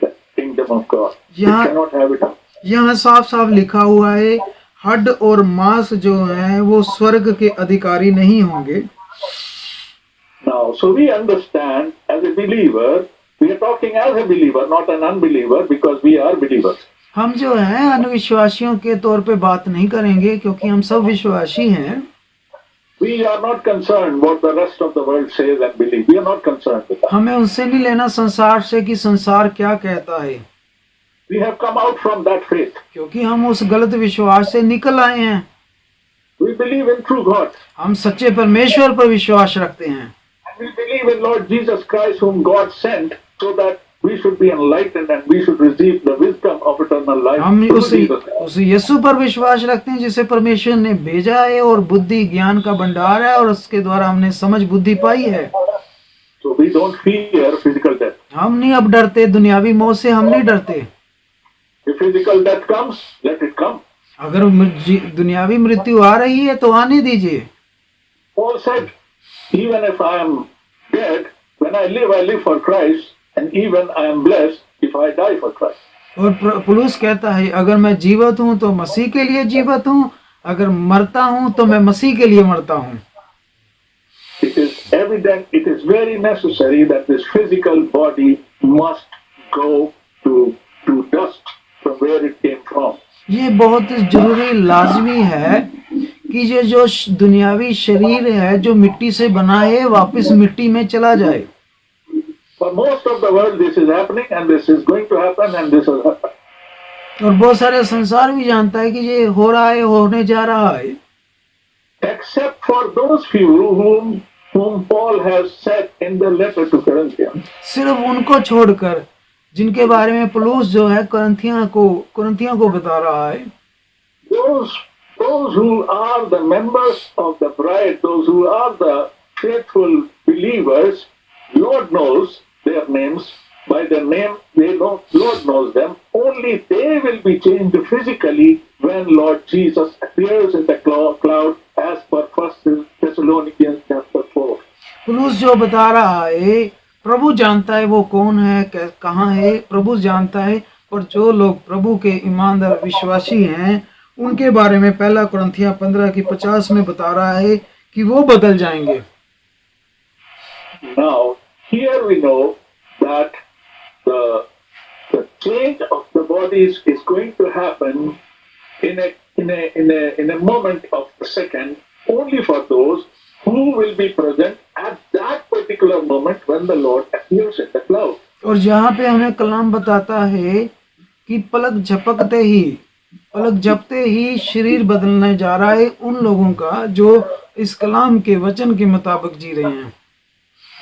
the kingdom of God. It cannot have it. यहाँ साफ साफ लिखा हुआ है, हड्ड और मांस जो है वो स्वर्ग के अधिकारी नहीं होंगे। Now, so we understand as a believer, we are talking as a believer, not an unbeliever, because we are believers. हम जो है अनविश्वासियों के तौर पे बात नहीं करेंगे, क्योंकि हम सब विश्वासी हैं। We are not concerned what the rest of the world says and believe. We are not concerned with that. हमें उनसे नहीं लेना संसार से कि संसार क्या कहता है। We have come out from that faith. क्योंकि हम उस गलत विश्वास से निकल आए हैं। We believe in true God. हम सच्चे परमेश्वर पर विश्वास रखते हैं। And we believe in Lord Jesus Christ, whom God sent, so that we should be enlightened and we should receive the wisdom of eternal life. हम उस यीशु पर विश्वास रखते हैं जिसे परमेश्वर ने भेजा है, और बुद्धि ज्ञान का भंडार है, और उसके द्वारा हमने समझ बुद्धि पाई है। So we don't fear physical death. हम नहीं अब डरते, दुनियावी मौत से हम नहीं डरते। If physical death comes, let it come. अगर दुनियावी मृत्यु आ रही है तो आने दीजिए। Paul said, even if I am dead, when I live for Christ, and even I am blessed if I die for Christ. और पौलुस कहता है, अगर मैं जीवित हूँ तो मसीह के लिए जीवित हूँ, अगर मरता हूँ तो मैं मसीह के लिए मरता हूँ। It is every evident, it is very necessary that this physical body must go to dust from where it came from. ये बहुत जरूरी लाजमी है कि ये जो दुनियावी शरीर है जो मिट्टी से बना है वापस मिट्टी में चला जाए. For most of the world, this is happening, and this is going to happen, and this has happened. और बहुत सारे संसार भी जानता है कि ये हो रहा है, होने जा रहा है. Except for those few whom Paul has said in the letter to Corinthians. सिर्फ उनको छोड़कर जिनके बारे में पौलुस जो है कुरिन्थियों को बता रहा है. Those who are the members of the bride, those who are the faithful believers, Lord knows their names. By their name, they know, Lord knows them. Only they will be changed physically when Lord Jesus appears in the cloud, as per 1 Thessalonians chapter 4. पौलुस जो बता रहा है, प्रभु जानता है वो कौन है, कहाँ है, प्रभु जानता है. और जो लोग प्रभु के ईमानदार विश्वासी हैं उनके बारे में 1 कुरिन्थियों 15:50 में बता रहा है कि वो बदल जाएंगे. Now, here we know that the change of the bodies is going to happen in a moment of a second, only for those who will be present at that particular moment when the Lord appears in the cloud. और यहाँ पे हमें कलाम बताता है कि पलक झपकते ही शरीर बदलने जा रहा है उन लोगों का जो इस कलाम के वचन के मुताबिक जी रहे हैं.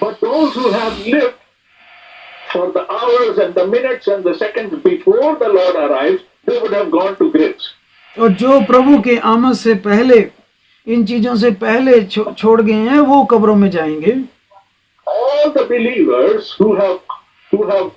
But those who have lived for the hours and the minutes and the seconds before the Lord arrives, they would have gone to graves. और जो प्रभु के आमद से पहले इन चीजों से पहले छोड़ गए हैं वो कब्रों में जाएंगे. All the believers who have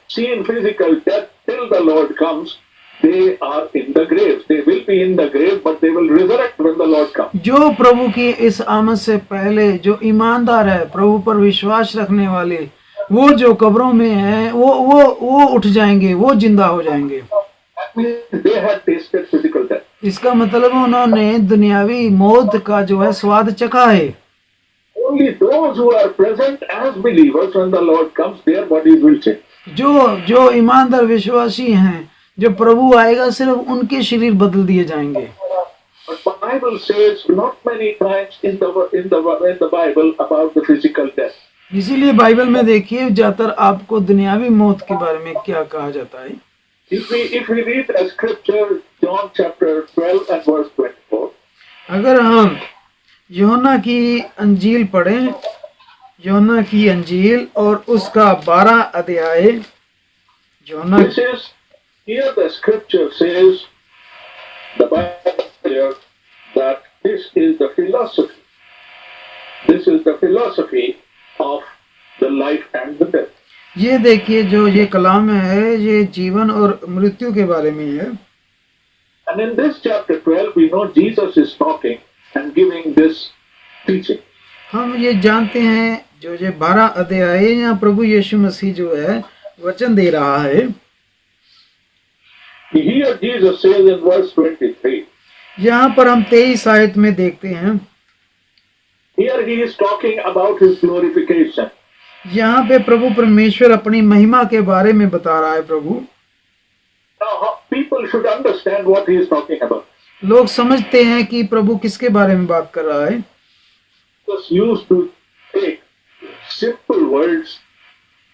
seen physical death till the Lord comes, they are in the graves. They will be in the grave, but they will resurrect when the Lord comes. जो प्रभु की इस आमद से पहले जो ईमानदार है, प्रभु पर विश्वास रखने वाले, वो जो कब्रों में हैं वो उठ जाएंगे, वो जिंदा हो जाएंगे. They had tasted physical death. इसका मतलब उन्होंने दुनियावी मौत का जो है स्वाद चखा है. Only those who are present as believers when the Lord comes, their bodies will change. जो ईमानदार विश्वासी हैं, जो प्रभु आएगा सिर्फ उनके शरीर बदल दिए जाएंगे. But the Bible says not many times in the Bible about the physical death. इसीलिए बाइबल में देखिए ज्यादातर आपको दुनियावी मौत के बारे में क्या कहा जाता है. If we read a scripture, John chapter 12 and verse 24. अगर हम यूहन्ना की अंजील पढ़ें, यूहन्ना की अंजील और उसका 12 अध्याय. यूहन्ना This is here the scripture says, the Bible says that this is the philosophy. This is the philosophy of the life and the death. ये देखिए जो ये कलाम है ये जीवन और मृत्यु के बारे में है. And in this chapter 12 we know Jesus is talking and giving this teaching. हम ये जानते हैं जो ये 12 अध्याय है यहाँ प्रभु यीशु मसीह जो है वचन दे रहा है. Here Jesus says in verse 23. यहाँ पर हम 23 आयत में देखते हैं. Here he is talking about his glorification. यहाँ पे प्रभु परमेश्वर अपनी महिमा के बारे में बता रहा है. प्रभु Now people should understand what he is talking about. लोग समझते हैं कि प्रभु किसके बारे में बात कर रहा है. Just used to take simple words,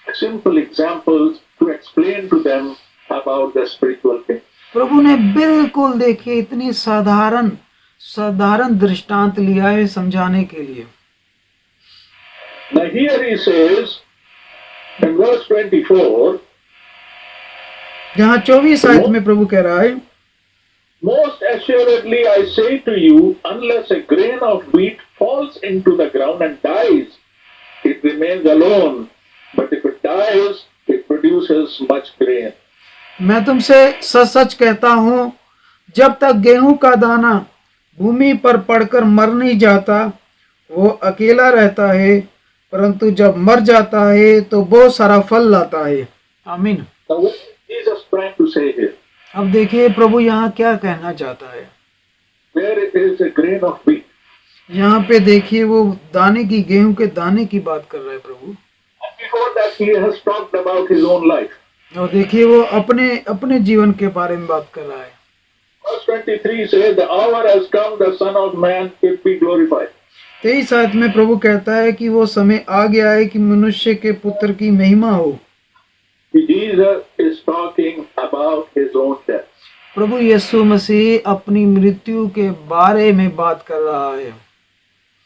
simple examples to explain to them about the spiritual thing. प्रभु ने बिल्कुल देखिए इतनी साधारण दृष्टांत लिया है समझाने के लिए. Now here he says in verse 24, यहाँ 24 आयत में प्रभु कह रहा है, most assuredly I say to you, unless a grain of wheat falls into the ground and dies, it remains alone. But if it dies, it produces much grain. मैं तुमसे सच सच कहता हूँ, जब तक गेहूं का दाना भूमि पर पड़कर मर नहीं जाता वो अकेला रहता है, परंतु जब मर जाता है तो बहुत सारा फल लाता है. आमीन. Now what is Jesus trying to say here? अब देखिए प्रभु यहाँ क्या कहना चाहता है. Where is a grain of wheat? यहाँ पे देखिए वो दाने की, गेहूं के दाने की बात कर रहा है प्रभु। And before that, he has talked about his own life. और देखिए वो अपने अपने जीवन के बारे में बात कर रहा है। Verse 23 says, "The hour has come; the Son of Man will be glorified." 23 आयत में प्रभु कहता है कि वो समय आ गया है कि मनुष्य के पुत्र की महिमा हो। Jesus is talking about his own death. प्रभु यीशु मसीह अपनी मृत्यु के बारे में बात कर रहा है।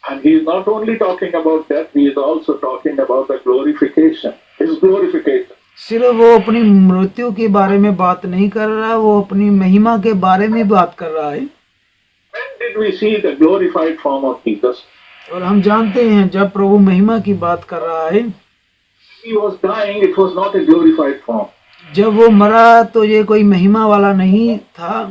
And he is not only talking about death, he is also talking about the glorification, his glorification. सिर्फ वो अपनी मृत्यु के बारे में बात नहीं कर रहा, वो अपनी महिमा के बारे में बात कर रहा है। When did we see the glorified form of Jesus? और हम जानते हैं जब प्रभु महिमा की बात कर रहा है, He was dying, it was not a glorified form. जब वो मरा तो ये कोई महिमा वाला नहीं था। A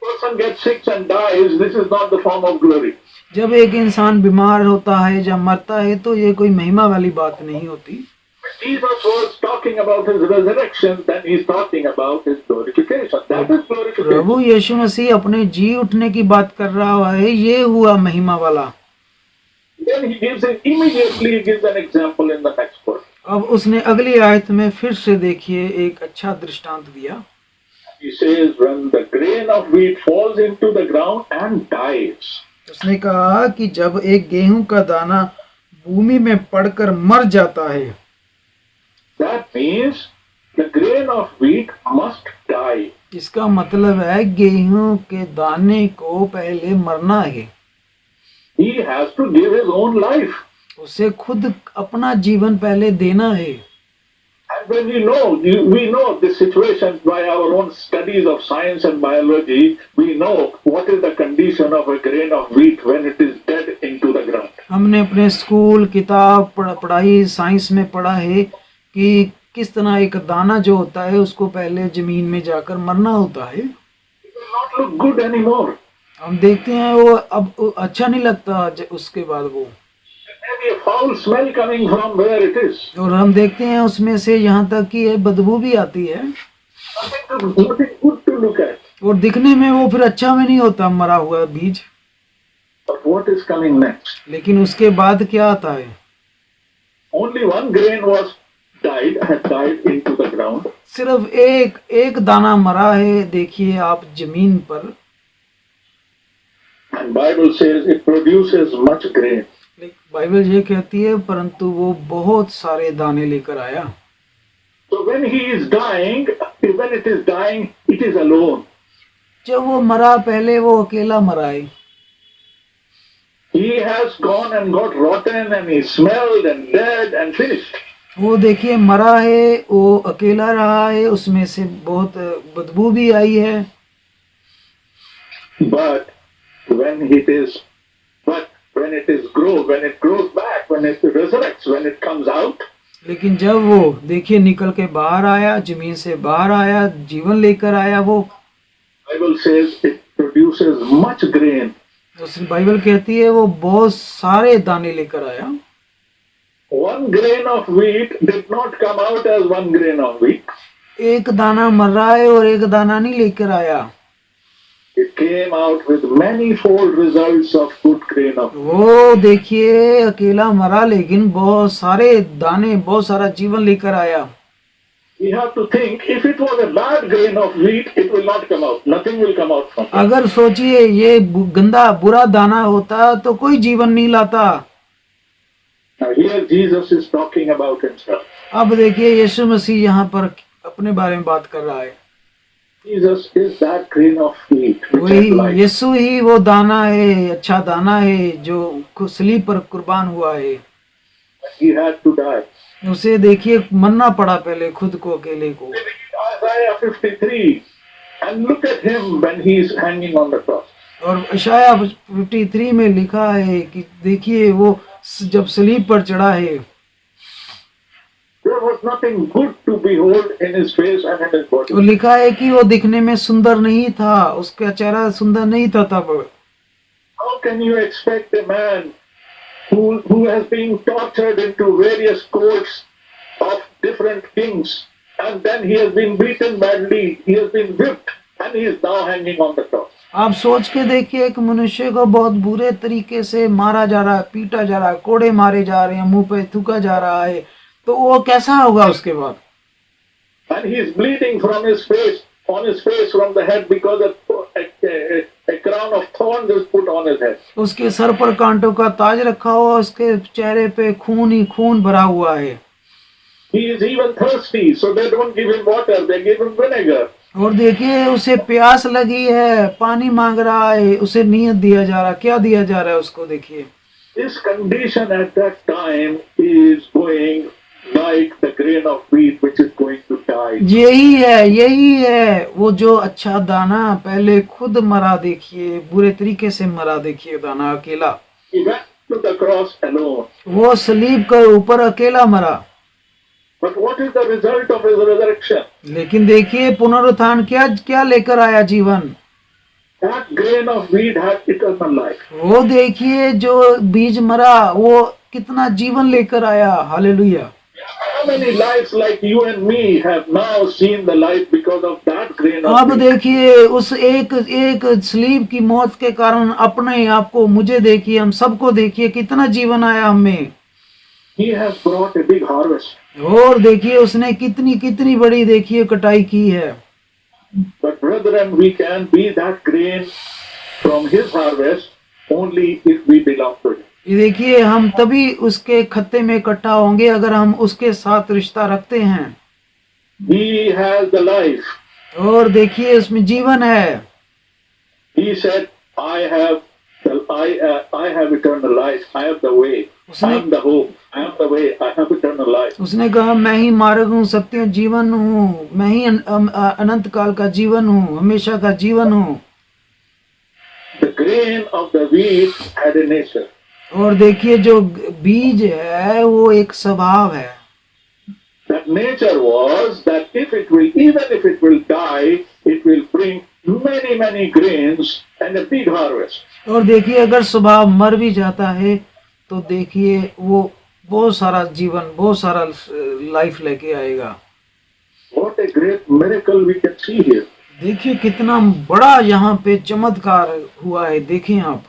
person gets sick and dies, this is not the form of glory. जब एक इंसान बीमार होता है, जब मरता है, तो ये कोई महिमा वाली बात नहीं होती। When Jesus was talking about his resurrection, then he's talking about his glorification. That is glorification. प्रभु यीशु मसीह अपने जी उठने की बात कर रहा है, ये हुआ महिमा वाला। Then he immediately gives an example in the next verse. अब उसने अगली आयत में फिर से देखिए एक अच्छा दृष्टांत दिया। He says, when the grain of wheat falls into the ground and dies, उसने कहा कि जब एक गेहूं का दाना भूमि में पड़कर मर जाता है, that means the grain of wheat must die. इसका मतलब है गेहूं के दाने को पहले मरना है। He has to give his own life. उसे खुद अपना जीवन पहले देना है। And when we know this situation by our own studies of science and biology, we know what is the condition of a grain of wheat when it is dead into the ground. हमने अपने school किताब पढ़ाई science में पढ़ा है कि किस तरह एक दाना जो होता है उसको पहले जमीन में जाकर मरना होता है। It will not look good anymore. हम देखते हैं वो अब अच्छा नहीं लगता, उसके बाद वो There may be a foul smell coming from where it is. और हम देखते हैं उसमें से यहाँ तक कि ये बदबू भी आती है Nothing good to look at. और दिखने में वो फिर अच्छा भी नहीं होता मरा हुआ बीज। But what is coming next? लेकिन उसके बाद क्या आता है? Only one grain had died into the ground. सिर्फ एक दाना मरा है, देखिए आप जमीन पर। And Bible says it produces much grain. Bible ये कहती है परंतु वो बहुत सारे दाने लेकर आया। So when he is dying, when it is dying, it is alone. जब वो मरा पहले वो अकेला मरा है। He has gone and got rotten and he smelled and dead and finished. वो देखिए मरा है, वो अकेला रहा है, उसमें से बहुत बदबू भी आई है। But when it grows back, when it resurrects, when it comes out, लेकिन जब वो देखिए निकल के बाहर आया, जमीन से बाहर आया, जीवन लेकर आया, वो Bible says it produces much grain. उस बाइबल कहती है वो बहुत सारे दाने लेकर आया। One grain of wheat did not come out as one grain of wheat. एक दाना मर रहा है और एक दाना नहीं लेकर आया। It came out with manifold results of good grain of wheat. वो देखिए अकेला मरा लेकिन बहुत सारे दाने, बहुत सारा जीवन लेकर आया। We have to think, if it was a bad grain of wheat, it will not come out. Nothing will come out from it. अगर सोचिए ये गंदा बुरा दाना होता तो कोई जीवन नहीं लाता। Now here Jesus is talking about himself. अब देखिए यीशु मसीह यहाँ पर अपने बारे में बात कर रहा है। Jesus is that grain of wheat which has वही life. यीशु ही वो दाना है, अच्छा दाना है जो सलीब पर कुर्बान हुआ है। He had to die. उसे देखिए मरना पड़ा पहले खुद को, अकेले को। Isaiah 53, and look at him when he is hanging on the cross. और इशाया 53 में लिखा है कि देखिए वो जब सलीब पर चढ़ा है, There was nothing good to behold in his face and in his body. तो लिखा है कि वो दिखने में सुंदर नहीं था, उसका चेहरा सुंदर नहीं था तब। How can you expect a man who has been tortured into various courts of different kings, and then he has been beaten badly, he has been whipped, and he is now hanging on the cross? आप सोच के देखिए, एक मनुष्य को बहुत बुरे तरीके से मारा जा रहा है, पीटा जा रहा है, कोड़े मारे जा रहे हैं, मुंह पे थूका जा रहा है, तो वो कैसा होगा उसके बाद? And he is bleeding from his face, on his face from the head because a crown of thorns is put on his head. उसके सर पर कांटों का ताज रखा हुआ, उसके चेहरे पे खून ही खून भरा हुआ है। He is even thirsty, so they don't give him water, they give him vinegar. और देखिए उसे प्यास लगी है, पानी मांग रहा है, उसे नहीं दिया जा रहा। क्या दिया जा रहा है उसको? देखिए His condition at that time is going like the grain of wheat which is going to die. यही है वो जो अच्छा दाना पहले खुद मरा, देखिए बुरे तरीके से मरा, देखिए दाना अकेला। He went to the cross alone. वो सलीब के ऊपर अकेला मरा। But what is the result of his resurrection? लेकिन देखिए पुनरुत्थान क्या क्या लेकर आया? जीवन। That grain of wheat had eternal life. वो देखिए जो बीज मरा वो कितना जीवन लेकर आया। Hallelujah. How many lives like you and me have now seen the light because of that grain of अब wheat? देखिए उस एक सलीब की मौत के कारण अपने आप को, मुझे देखिए, हम सबको देखिए कितना जीवन आया हमें। He has brought a big harvest. और देखिए उसने कितनी कितनी बड़ी देखिए कटाई की है। But brethren, we can be that grain from his harvest only if we belong to him. ये देखिए हम तभी उसके खत्ते में इकट्ठा होंगे अगर हम उसके साथ रिश्ता रखते हैं। He has the life. और देखिए उसमें जीवन है। He said, I have eternal life. I have the way. I am the hope. I am the way. I have eternal life. उसने कहा मैं ही मार्ग हूँ, सत्य हूँ, जीवन हूँ, मैं ही अनंत काल का जीवन हूँ, हमेशा का जीवन हूँ। The grain of the wheat had a nature. और देखिए जो बीज है वो एक स्वभाव है। That nature was that even if it will die, it will bring many grains and a big harvest. और देखिए अगर स्वभाव मर भी जाता है तो देखिए वो बहुत सारा जीवन, बहुत सारा लाइफ लेके आएगा। What a great miracle we can see here. देखिए कितना बड़ा यहाँ पे चमत्कार हुआ है। देखें आप,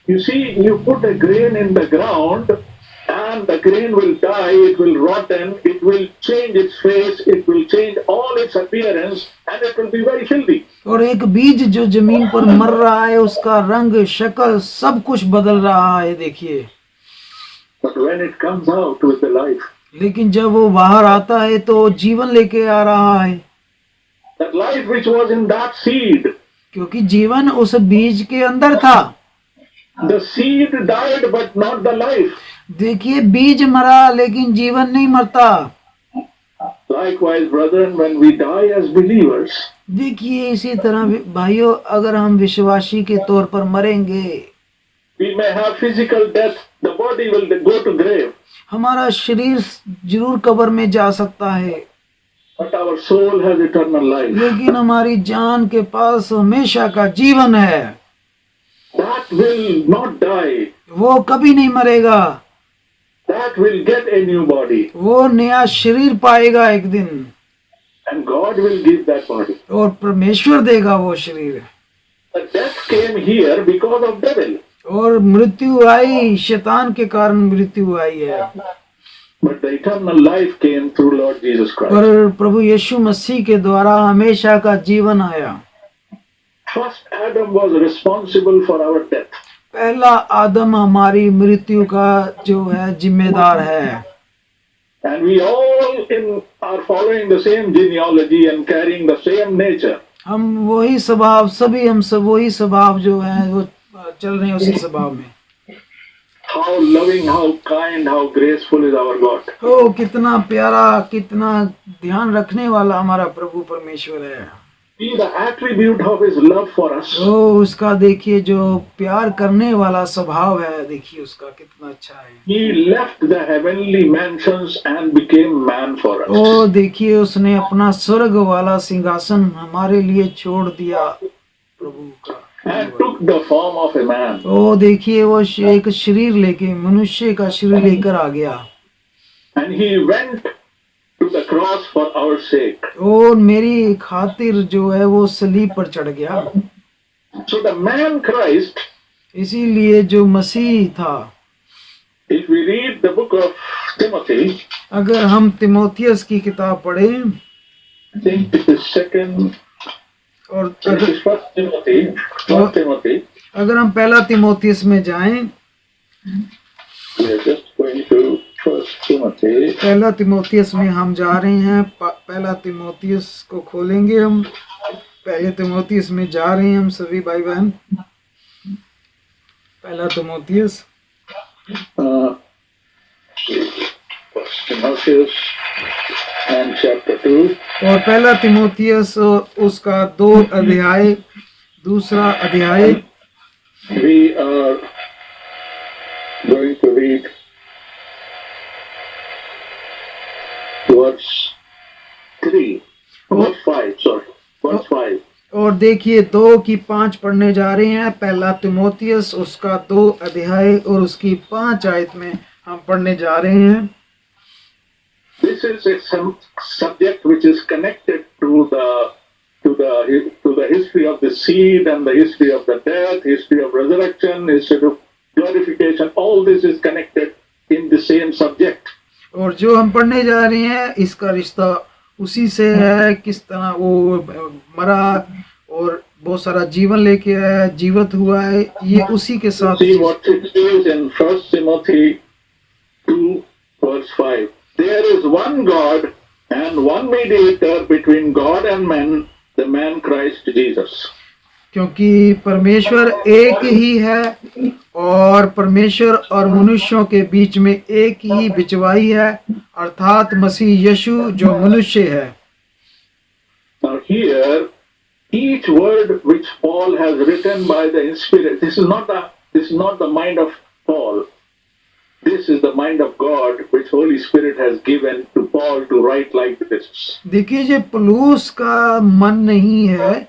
You see, you put a grain in the ground and the grain will die, it will rotten, it will change its face, it will change all its appearance and it will be very filthy. और एक बीज जो जमीन पर मर रहा है उसका रंग, शक्ल, सब कुछ बदल रहा है। देखिए But when it comes out with the life, लेकिन जब वो बाहर आता है तो जीवन लेके आ रहा है। that life which was in that seed, क्योंकि जीवन उस बीज के अंदर था। the seed died but not the life. देखिए बीज मरा लेकिन जीवन नहीं मरता। Likewise, brethren, when we die as believers, देखिए इसी तरह भाइयों, अगर हम विश्वासी के तौर पर मरेंगे, we may have physical death, the body will go to grave, हमारा शरीर जरूर कब्र में जा सकता है, but our soul has eternal life. लेकिन हमारी जान के पास हमेशा का जीवन है। That will not die. वो कभी नहीं मरेगा। That will get a new body. वो नया शरीर पाएगा एक दिन, And God will give that body. और परमेश्वर देगा वो शरीर। The death came here because of devil. और मृत्यु आई, शैतान के कारण मृत्यु आई है। But the eternal life came through Lord Jesus Christ. पर प्रभु यीशु मसीह के द्वारा हमेशा का जीवन आया। First Adam was responsible for our death. पहला आदम हमारी मृत्यु का जो है जिम्मेदार है। And we all are following the same genealogy and carrying the same nature. हम वही स्वभाव, सभी हम सब वही स्वभाव जो है वो चल रहे हैं उसी स्वभाव में। How loving, how kind, how graceful is our God. ओ कितना प्यारा, कितना ध्यान रखने वाला हमारा प्रभु परमेश्वर है। See the attribute of His love for us. ओ उसका देखिए जो प्यार करने वाला स्वभाव है, देखिए उसका कितना अच्छा है। He left the heavenly mansions and became man for us. ओ देखिए उसने अपना स्वर्ग वाला सिंहासन हमारे लिए छोड़ दिया प्रभु का। And took the form of a man. ओ देखिए वो एक शरीर लेके, मनुष्य का शरीर लेकर आ गया। And He went to the cross for our sake. और मेरी खातिर जो है वो सलीब पर चढ़ गया। So the man Christ, इसीलिए जो मसीह था, if we read the book of Timothy, अगर हम तिमोथियस की किताब पढ़ें I think it is second, और it अगर, is first Timothy, not Timothy. अगर हम पहला तिमोथियस में जाएं, We are just going to first Timothy. पहला तिमोथियस में हम जा रहे हैं। पहला तिमोथियस को खोलेंगे हम। पहले तिमोथियस में जा रहे हैं हम सभी भाई बहन। पहला Timothy First Timotheus and chapter 2. और पहला तिमोथियस उसका 2 अध्याय, दूसरा अध्याय। We are going to read verse 3, verse 5, sorry, verse 5. और देखिए 2 की 5 पढ़ने जा रहे हैं। पहला तिमोथियस उसका 2 अध्याय और उसकी 5 आयत में हम पढ़ने जा रहे हैं। This is a subject which is connected to the history of the seed and the history of the death, history of resurrection, history of glorification. All this is connected in the same subject. और जो हम पढ़ने जा रहे हैं इसका रिश्ता उसी से है, किस तरह वो मरा और बहुत सारा जीवन लेके आया, जीवित हुआ है, ये उसी के साथ। See what it says in 1 Timothy 2 verse 5. There is one God and one mediator between God and men, the man Christ Jesus. क्योंकि परमेश्वर एक ही है और परमेश्वर और मनुष्यों के बीच में एक ही बिचवाई है, अर्थात मसीह यीशु जो मनुष्य है। Now here, each word which Paul has written by the Spirit, this is not the mind of Paul. This is the mind of God, which Holy Spirit has given to Paul to write like this. देखिए ये पौलुस का मन नहीं है,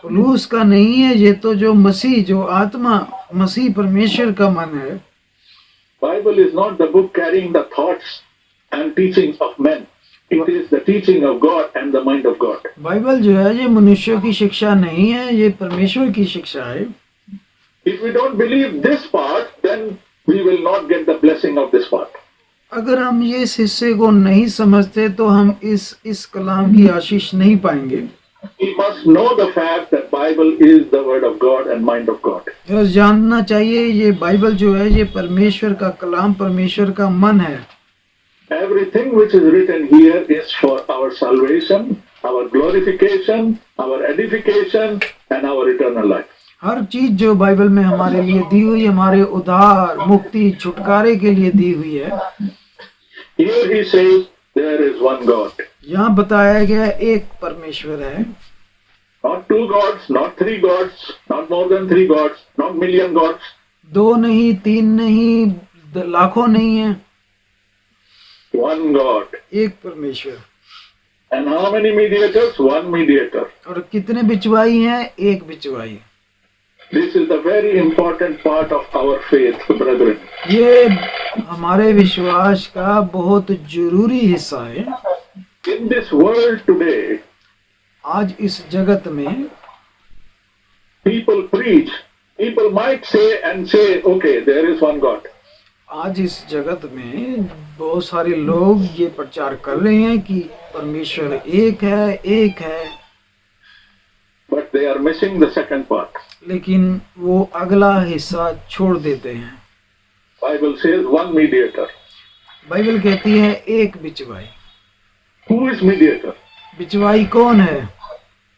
पौलुस का नहीं है, ये तो जो मसीह, जो आत्मा, मसीह परमेश्वर का मन है। Bible is not the book carrying the thoughts and teachings of men. It is the teaching of God and the mind of God. Bible जो है ये मनुष्यों की शिक्षा नहीं है, ये परमेश्वर की शिक्षा है। If we don't believe this part, then we will not get the blessing of this part. अगर हम ये इस हिस्से को नहीं समझते तो हम इस कलाम की आशीष नहीं पाएंगे। We must know the fact that Bible is the word of God and mind of God. और जानना चाहिए ये बाइबल जो है ये परमेश्वर का कलाम, परमेश्वर का मन है। Everything which is written here is for our salvation, our glorification, our edification, and our eternal life. हर चीज जो बाइबल में हमारे लिए दी हुई, हमारे उद्धार, मुक्ति, छुटकारे के लिए दी हुई है। Here he says there is one God. यहाँ बताया गया एक परमेश्वर है। Not 2 gods, not 3 gods, not more than 3 gods, not million gods. 2 नहीं, 3 नहीं, लाखों नहीं है, One God. एक परमेश्वर। And how many mediators? One mediator. और कितने बिचवाई हैं? एक बिचवाई। This is the very important part of our faith, brethren. ये हमारे विश्वास का बहुत जरूरी हिस्सा है। In this world today, आज इस जगत में people preach. People might say and say, okay, there is one God. आज इस जगत में बहुत सारे लोग ये प्रचार कर रहे हैं कि परमेश्वर एक है, एक है, But they are missing the second part. लेकिन वो अगला हिस्सा छोड़ देते हैं। Bible says one mediator. Bible कहती है एक बिचवाई। Who is mediator? बिचवाई कौन है?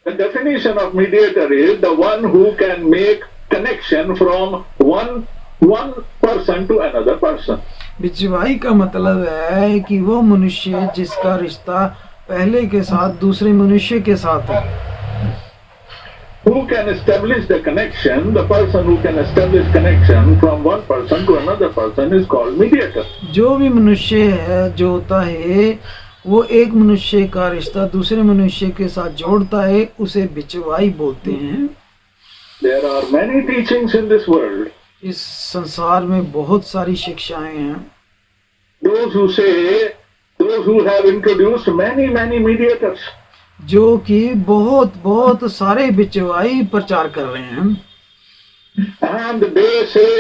The definition of mediator is the one who can make connection from one person to another person. बिचवाई का मतलब है कि वो मनुष्य जिसका रिश्ता पहले के साथ दूसरे मनुष्य के साथ है। Who can establish the connection? The person who can establish connection from one person to another person is called mediator. जो भी मनुष्य है जो होता है वो एक मनुष्य का रिश्ता दूसरे मनुष्य के साथ जोड़ता है, उसे बिचवाई बोलते हैं। There are many teachings in this world. इस संसार में बहुत सारी शिक्षाएं हैं। Those who say, those who have introduced many mediators. जो कि बहुत बहुत सारे बिचवाई प्रचार कर रहे हैं, and they say,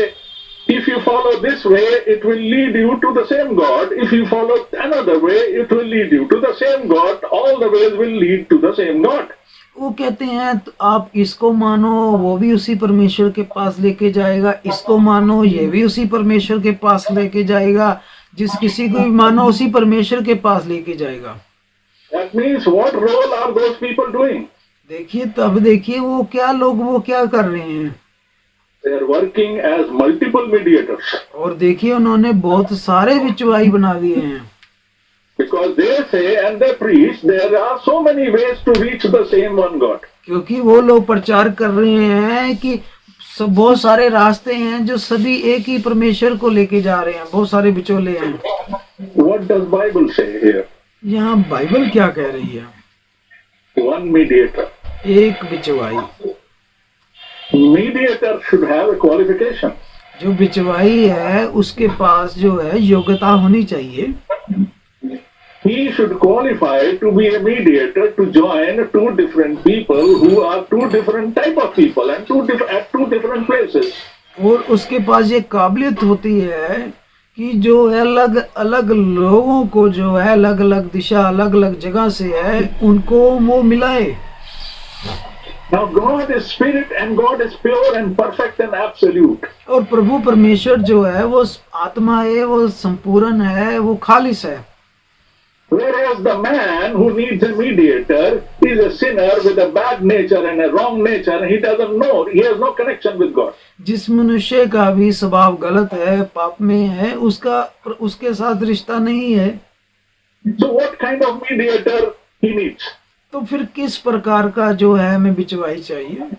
if you follow this way, it will lead you to the same God. If you follow another way, it will lead you to the same God. All the ways will lead to the same God. वो कहते हैं तो आप इसको मानो वो भी उसी परमेश्वर के पास लेके जाएगा, इसको मानो ये भी उसी परमेश्वर के पास लेके जाएगा, जिस किसी को भी मानो उसी परमेश्वर के पास लेके जाएगा। That means what role are those people doing? देखिए तब देखिए वो क्या कर रहे हैं, They are working as multiple mediators. और देखिए उन्होंने बहुत सारे बिचवाई बना दिए हैं, Because they say and they preach there are so many ways to reach the same one God. क्योंकि वो लोग प्रचार कर रहे हैं कि सब बहुत सारे रास्ते हैं जो सभी एक ही परमेश्वर को लेके जा रहे हैं, बहुत सारे बिचौले हैं। What does Bible say here? यहाँ बाइबल क्या कह रही है? One mediator. एक बिचवाई। Mediator should have a qualification. जो बिचवाई है उसके पास जो है योग्यता होनी चाहिए। He should qualify to be a mediator to join two different people who are two different type of people and at two different places. और उसके पास ये काबिलियत होती है कि जो है अलग अलग लोगों को जो है अलग अलग दिशा अलग अलग जगह से है उनको वो मिलाए। Now God is spirit and God is pure and perfect and absolute. और प्रभु परमेश्वर जो है वो आत्मा है, वो संपूर्ण है, वो खालिस है। Whereas the man who needs a mediator is a sinner with a bad nature and a wrong nature, and he doesn't know, he has no connection with God. जिस मनुष्य का भी स्वभाव गलत है, पाप में है, उसके साथ रिश्ता नहीं है। So what kind of mediator he needs? तो फिर किस प्रकार का जो है हमें बिचवाई चाहिए?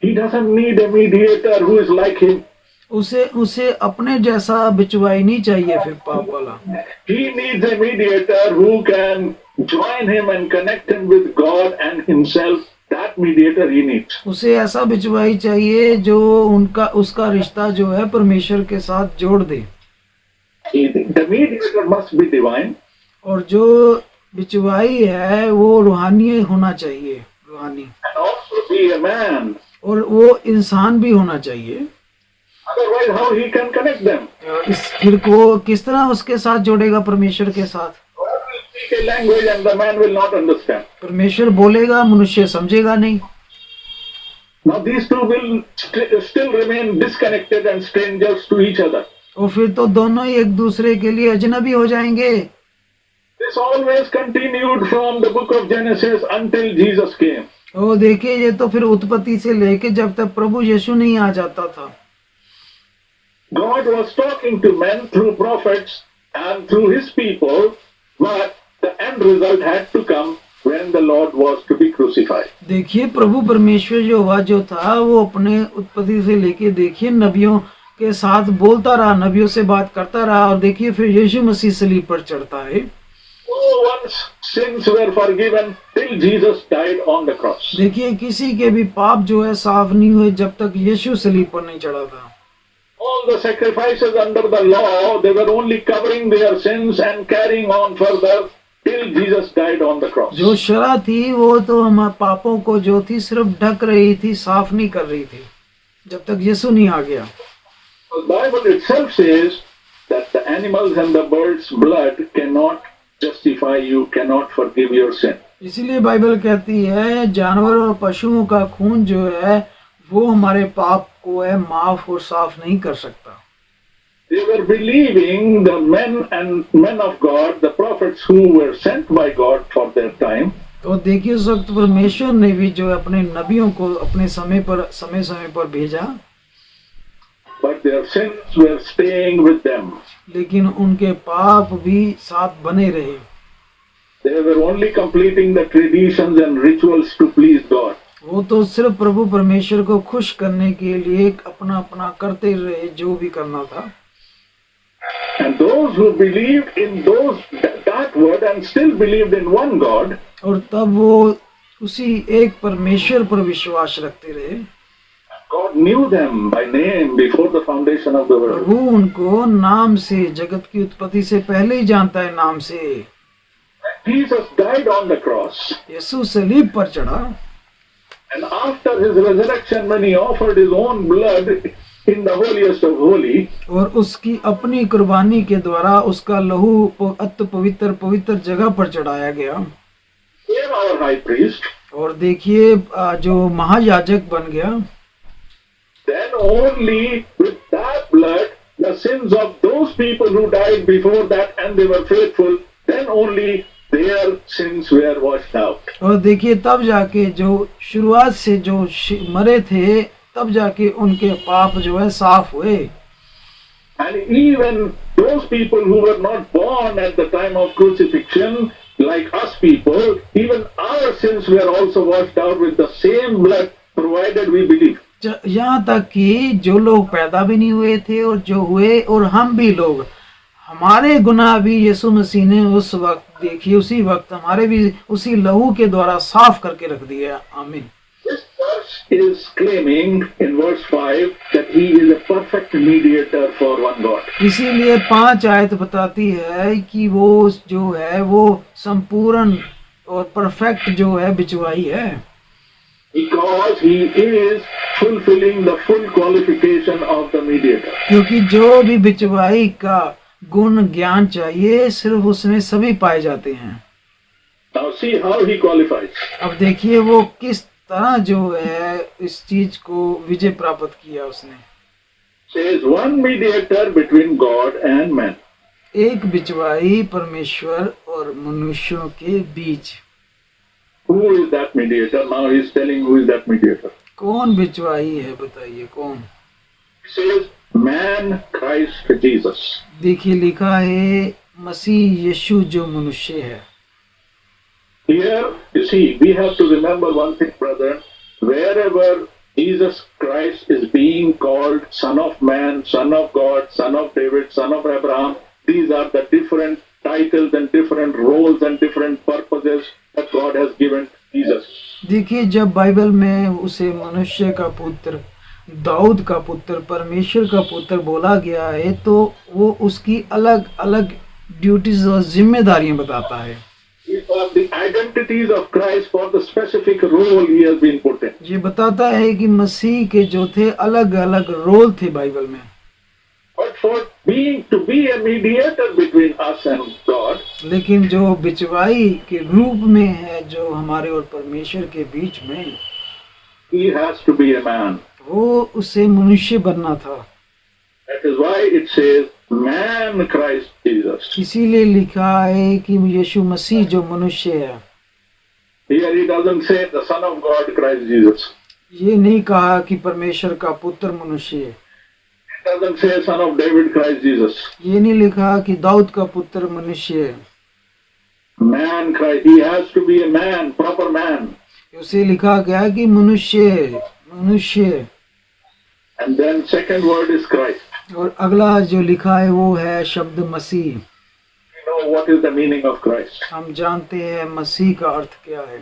He doesn't need a mediator who is like him. उसे अपने जैसा बिचवाई नहीं चाहिए फिर पाप वाला। He needs a mediator who can join him and connect him with God and himself. That mediator he needs. उसे ऐसा बिचवाई चाहिए जो उसका रिश्ता जो है परमेश्वर के साथ जोड़ दे। The mediator must be divine. और जो बिचवाई है वो रूहानी होना चाहिए, रूहानी। And also be a man. और वो इंसान भी होना चाहिए। Otherwise, how he can connect them? फिर को किस तरह उसके साथ जोड़ेगा परमेश्वर के साथ? God will speak a language and the man will not understand. परमेश्वर बोलेगा, मनुष्य समझेगा नहीं। Now these two will still remain disconnected and strangers to each other. और फिर तो दोनों ही एक दूसरे के लिए अजनबी हो जाएंगे। This always continued from the book of Genesis until Jesus came. और देखिए ये तो फिर उत्पत्ति से लेके जब तक प्रभु यीशु नहीं आ जाता था। God was talking to men through prophets and through his people, but the end result had to come when the Lord was to be crucified. देखिए प्रभु परमेश्वर जो था वो अपने उत्पत्ति से लेके देखिए नबियों के साथ बोलता रहा, नबियों से बात करता रहा, और देखिए फिर यीशु मसीह सलीब पर चढ़ता है। Once sins were forgiven till Jesus died on the cross. देखिए किसी के भी पाप जो है साफ नहीं हुए जब तक यीशु सलीब पर नहीं चढ़ा था। All the sacrifices under the law, they were only covering their sins and carrying on further till Jesus died on the cross. जो शरा थी वो तो हमारे पापों को जो थी सिर्फ ढक रही थी, साफ नहीं कर रही थी जब तक यीशु नहीं आ गया। The Bible itself says that the animals and the birds' blood cannot justify you, cannot forgive your sin. इसीलिए बाइबल कहती है जानवर और पशुओं का खून जो है वो हमारे पाप को है माफ और साफ नहीं कर सकता। They were believing the men of God, the prophets who were sent by God for their time. तो देखिए उस वक्त परमेश्वर ने भी जो अपने नबियों को अपने समय पर भेजा, but their sins were staying with them. लेकिन उनके पाप भी साथ बने रहे। They were only completing the traditions and rituals to please God. वो तो सिर्फ प्रभु परमेश्वर को खुश करने के लिए अपना अपना करते रहे जो भी करना था। And those who believed in that word and still believed in one God, और तब वो उसी एक परमेश्वर पर विश्वास रखते रहे। God knew them by name before the foundation of the world. प्रभु उनको नाम से, जगत की उत्पत्ति से पहले ही जानता है नाम से। Jesus died on the cross. यीशु सलीब पर चढ़ा And after his resurrection, when he offered his own blood in the holiest of holy, और उसकी अपनी कुर्बानी के द्वारा उसका लहू अति पवित्र पवित्र जगह पर चढ़ाया गया became our high priest, और देखिए जो महायाजक बन गया, then only with that blood, the sins of those people who died before that and they were faithful, then only their sins were washed out. और देखिए तब जाके जो शुरुआत से जो मरे थे तब जाके उनके पाप जो है साफ हुए। And even those people who were not born at the time of crucifixion, like us people, even our sins were also washed out with the same blood, provided we believe. यहाँ तक कि जो लोग पैदा भी नहीं हुए थे और जो हुए और हम भी लोग, हमारे गुनाह भी यीशु मसीह ने उस वक्त देखिए उसी वक्त हमारे भी उसी लहू के द्वारा साफ करके रख दिया। आमीन। This verse is claiming in verse 5 that he is a perfect mediator for one God. इसीलिए 5 आयत बताती है कि वो जो है वो संपूर्ण और परफेक्ट जो है बिचवाई है, Because he is fulfilling the full qualification of the mediator. क्योंकि जो भी बिचवाई का गुण ज्ञान चाहिए सिर्फ उसमें सभी पाए जाते हैं। Now see how he qualifies. अब देखिए वो किस तरह जो है इस चीज को विजय प्राप्त किया उसने। Says one mediator between God and man. एक बिचवाई परमेश्वर और मनुष्यों के बीच। Who is that mediator? Now he is telling who is that mediator. कौन बिचवाई है बताइए कौन? Says man Christ Jesus. देखिए लिखा है मसीह यीशु जो मनुष्य है। Here you see we have to remember one thing, brother. Wherever Jesus Christ is being called Son of Man, Son of God, Son of David, Son of Abraham, these are the different titles and different roles and different purposes that God has given Jesus. देखिए जब Bible में उसे मनुष्य का पुत्र, दाऊद का पुत्र, परमेश्वर का पुत्र बोला गया है तो वो उसकी अलग अलग ड्यूटीज और जिम्मेदारियां बताता है। These are the identities of Christ for the specific role he has been put in. ये बताता है कि मसीह के जो थे अलग अलग रोल थे बाइबल में। But for being to be a mediator between us and God, लेकिन जो बिचवाई के रूप में है जो हमारे और परमेश्वर के बीच में, he has to be a man. वो उसे मनुष्य बनना था। That is why it says man Christ Jesus. इसीलिए लिखा है कि यीशु मसीह जो मनुष्य है। Here he doesn't say the Son of God Christ Jesus. ये नहीं कहा कि परमेश्वर का पुत्र मनुष्य है। It doesn't say Son of David Christ Jesus. ये नहीं लिखा कि दाऊद का पुत्र मनुष्य है। Man Christ, he has to be a man, proper man. उसे लिखा गया कि मनुष्य मनुष्य। And then second word is Christ. और अगला जो लिखा है वो है शब्द मसीह। We know what is the meaning of Christ. हम जानते हैं मसीह का अर्थ क्या है।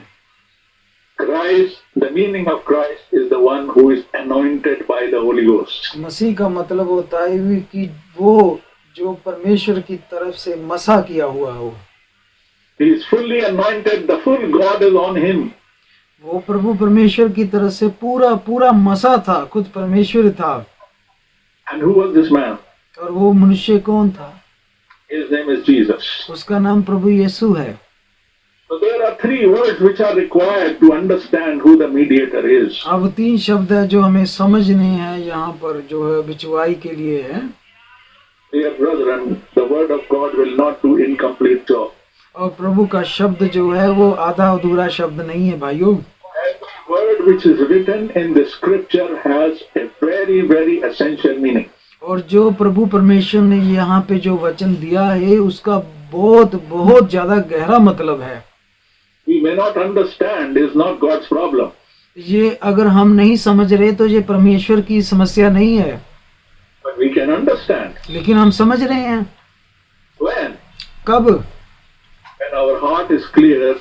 Christ, the meaning of Christ is the one who is anointed by the Holy Ghost. मसीह का मतलब होता है कि वो जो परमेश्वर की तरफ से मसा किया हुआ हो। He is fully anointed, the full God is on him. वो प्रभु परमेश्वर की तरफ से पूरा पूरा मसा था, खुद परमेश्वर था। And who was this man? और वो मनुष्य कौन था? His name is Jesus. उसका नाम प्रभु यीशु है। So there are three words which are required to understand who the mediator is. अब 3 शब्द है जो हमें समझने हैं यहाँ पर जो है बिचवाई के लिए है। Dear brethren, the word of God will not do incomplete job. और प्रभु का शब्द जो है वो आधा अधूरा शब्द नहीं है भाइयों। Every word which is written in the scripture has a very, very essential meaning. और जो प्रभु परमेश्वर ने यहाँ पे जो वचन दिया है उसका बहुत बहुत ज्यादा गहरा मतलब है। We may not understand, is not God's problem. ये अगर हम नहीं समझ रहे तो ये परमेश्वर की समस्या नहीं है, But we can understand. लेकिन हम समझ रहे हैं। When? कब? When our heart is clear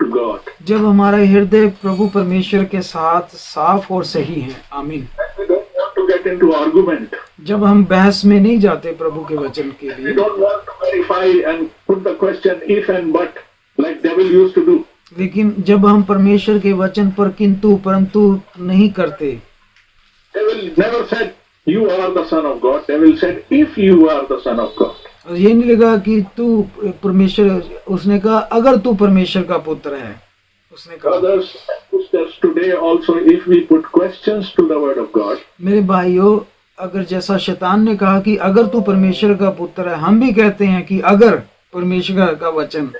to God. जब हमारा हृदय प्रभु परमेश्वर के साथ साफ और सही है। आमीन। When we don't want to get into argument. जब हम बहस में नहीं जाते प्रभु के वचन के We लिए, don't want to verify and put the question if and but like devil used to do. लेकिन जब हम परमेश्वर के वचन पर किंतु परंतु नहीं करते, Devil never said, you are the son of God. Devil said, if you are the son of God. और ये नहीं लगा कि तू परमेश्वर, उसने कहा अगर तू परमेश्वर का पुत्र है। उसने कहा, Brothers and sisters, today also if we put questions to the word of God, मेरे भाइयों, अगर जैसा शैतान ने कहा कि अगर तू परमेश्वर का पुत्र है, हम भी कहते हैं कि अगर परमेश्वर का वचन,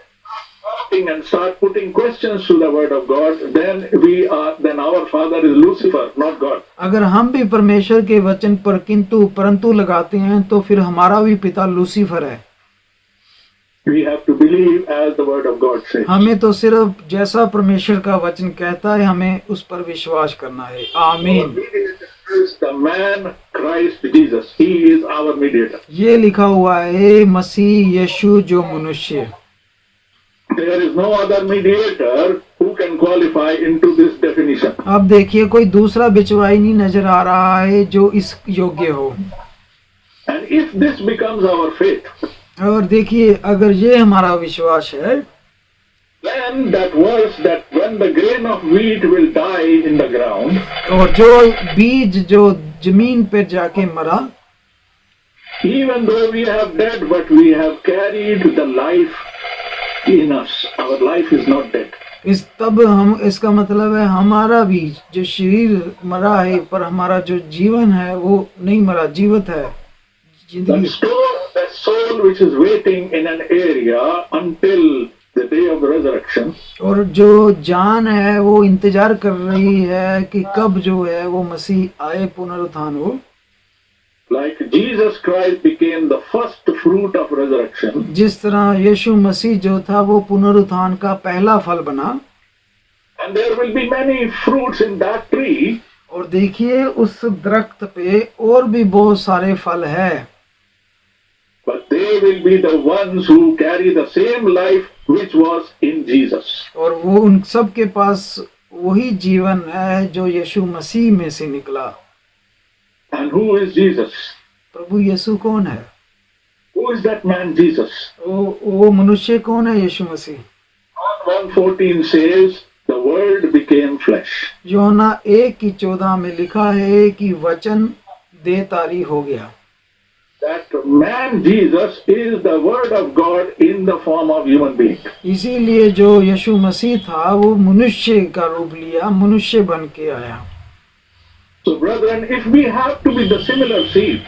and start putting questions to the word of God, then our father is Lucifer, not God. अगर हम भी परमेश्वर के वचन पर किंतु परंतु लगाते हैं तो फिर हमारा भी पिता लूसीफर है। We have to believe as the word of God says. हमें तो सिर्फ जैसा परमेश्वर का वचन कहता है हमें उस पर विश्वास करना है। आमीन। The man Christ Jesus, he is our mediator. ये लिखा हुआ है मसीह यीशु जो मनुष्य। There is no other mediator who can qualify into this definition. अब देखिए कोई दूसरा बिचवाई नहीं नजर आ रहा है जो इस योग्य हो। And if this becomes our faith, और देखिए अगर ये हमारा विश्वास है, then that verse that when the grain of wheat will die in the ground, और जो बीज जो जमीन पे जाके मरा, even though we have dead, but we have carried the life in us. Our life is not dead. तब हम, इसका मतलब है हमारा बीज जो शरीर मरा है पर हमारा जो जीवन है वो नहीं मरा, जीवित है। जिंदगी The soul which is waiting in an area until the day of the resurrection. और जो जान है वो इंतजार कर रही है कि कब जो है वो मसीह आए, पुनरुत्थान हो। Like Jesus Christ became the first fruit of resurrection. जिस तरह यीशु मसीह जो था वो पुनरुत्थान का पहला फल बना। And there will be many fruits in that tree. और देखिए उस दरख्त पे और भी बहुत सारे फल है। But they will be the ones who carry the same life which was in Jesus. और वो उन सब के पास वही जीवन है जो यीशु मसीह में से निकला। And who is Jesus? प्रभु यीशु कौन है? Who is that man Jesus? वो मनुष्य कौन है यीशु मसीह? John 1:14 says, the word became flesh. यूहन्ना 1:14 में लिखा है कि वचन देहधारी हो गया। That man Jesus is the word of God in the form of human being. इसीलिए जो यीशु मसीह था वो मनुष्य का रूप लिया, मनुष्य बन के आया। So brethren, if we have to be the similar seed,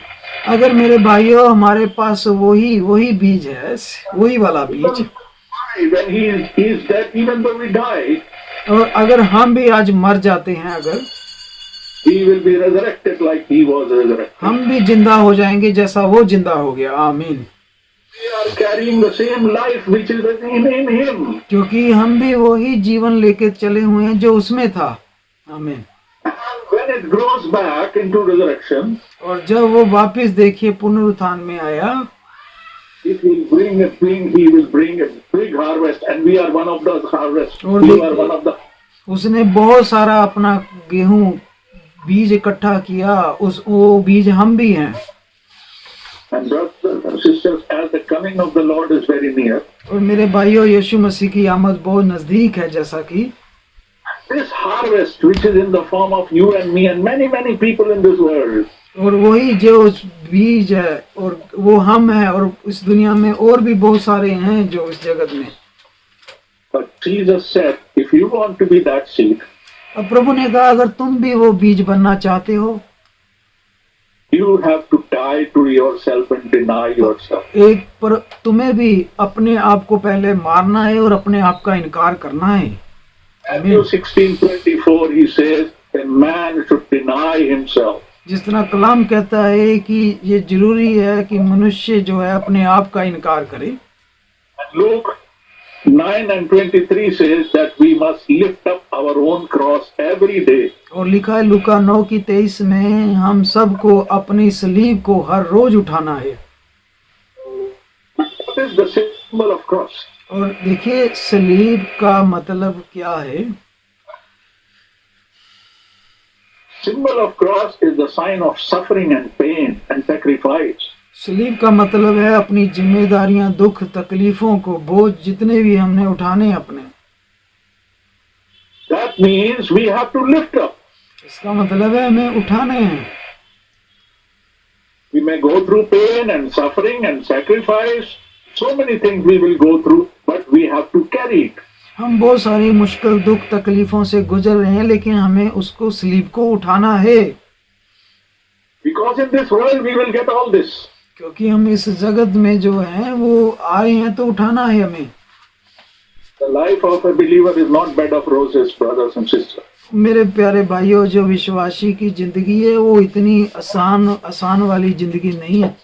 अगर मेरे भाइयों हमारे पास वही बीज है, वही वाला बीज, when he is dead, even though we die, और अगर हम भी आज मर जाते हैं, अगर he will be resurrected like he was resurrected. हम भी जिंदा हो जाएंगे जैसा वो जिंदा हो गया। आमीन। We are carrying the same life which is in him. क्योंकि हम भी वही जीवन लेके चले हुए हैं जो उसमें था। आमीन। And when it grows back into resurrection, और जब वो वापस देखिए पुनरुत्थान में आया, he will bring a big harvest, and we are one of those harvests. और We are one of the. उसने बहुत सारा अपना गेहूं बीज इकट्ठा किया, वो बीज हम भी हैं। And brothers and sisters, as the coming of the Lord is very near, और मेरे भाइयों यीशु मसीह की आमद बहुत नजदीक है, जैसा कि this harvest which is in the form of you and me and many people in this world, और वही जो बीज है और वो हम हैं, और इस दुनिया में और भी बहुत सारे हैं जो इस जगत में। but Jesus said, if you want to be that seed, अब प्रभु ने कहा अगर तुम भी वो बीज बनना चाहते हो, you have to die to yourself and deny yourself. एक पर तुम्हें भी अपने आप को पहले मारना है और अपने आप का इनकार करना है। Matthew 16:24 he says, a man should deny himself. जिस तरह कलाम कहता है कि ये जरूरी है कि मनुष्य जो है अपने आप का इनकार करे। Luke 9:23 says that we must lift up our own cross every day. और लिखा है लूका 9:23 में हम सबको अपनी सलीब को हर रोज उठाना है। What is the symbol of cross? और देखिए सलीब का मतलब क्या है? Symbol of cross is the sign of suffering and pain and sacrifice. सलीब का मतलब है अपनी जिम्मेदारियां, दुख, तकलीफों को, बोझ जितने भी हमने उठाने अपने। That means we have to lift up. इसका मतलब है हमें उठाने हैं। We may go through pain and suffering and sacrifice. So many things we will go through, but we have to carry it. हम बहुत सारी मुश्किल, दुख, तकलीफों से गुजर रहे हैं, लेकिन हमें उसको, सलीब को उठाना है। Because in this world we will get all this. क्योंकि हम इस जगत में जो है वो आए हैं तो उठाना है हमें। The life of a believer is not bed of roses, brothers and sisters. मेरे प्यारे भाइयों, जो विश्वासी की जिंदगी है वो इतनी आसान वाली जिंदगी नहीं है।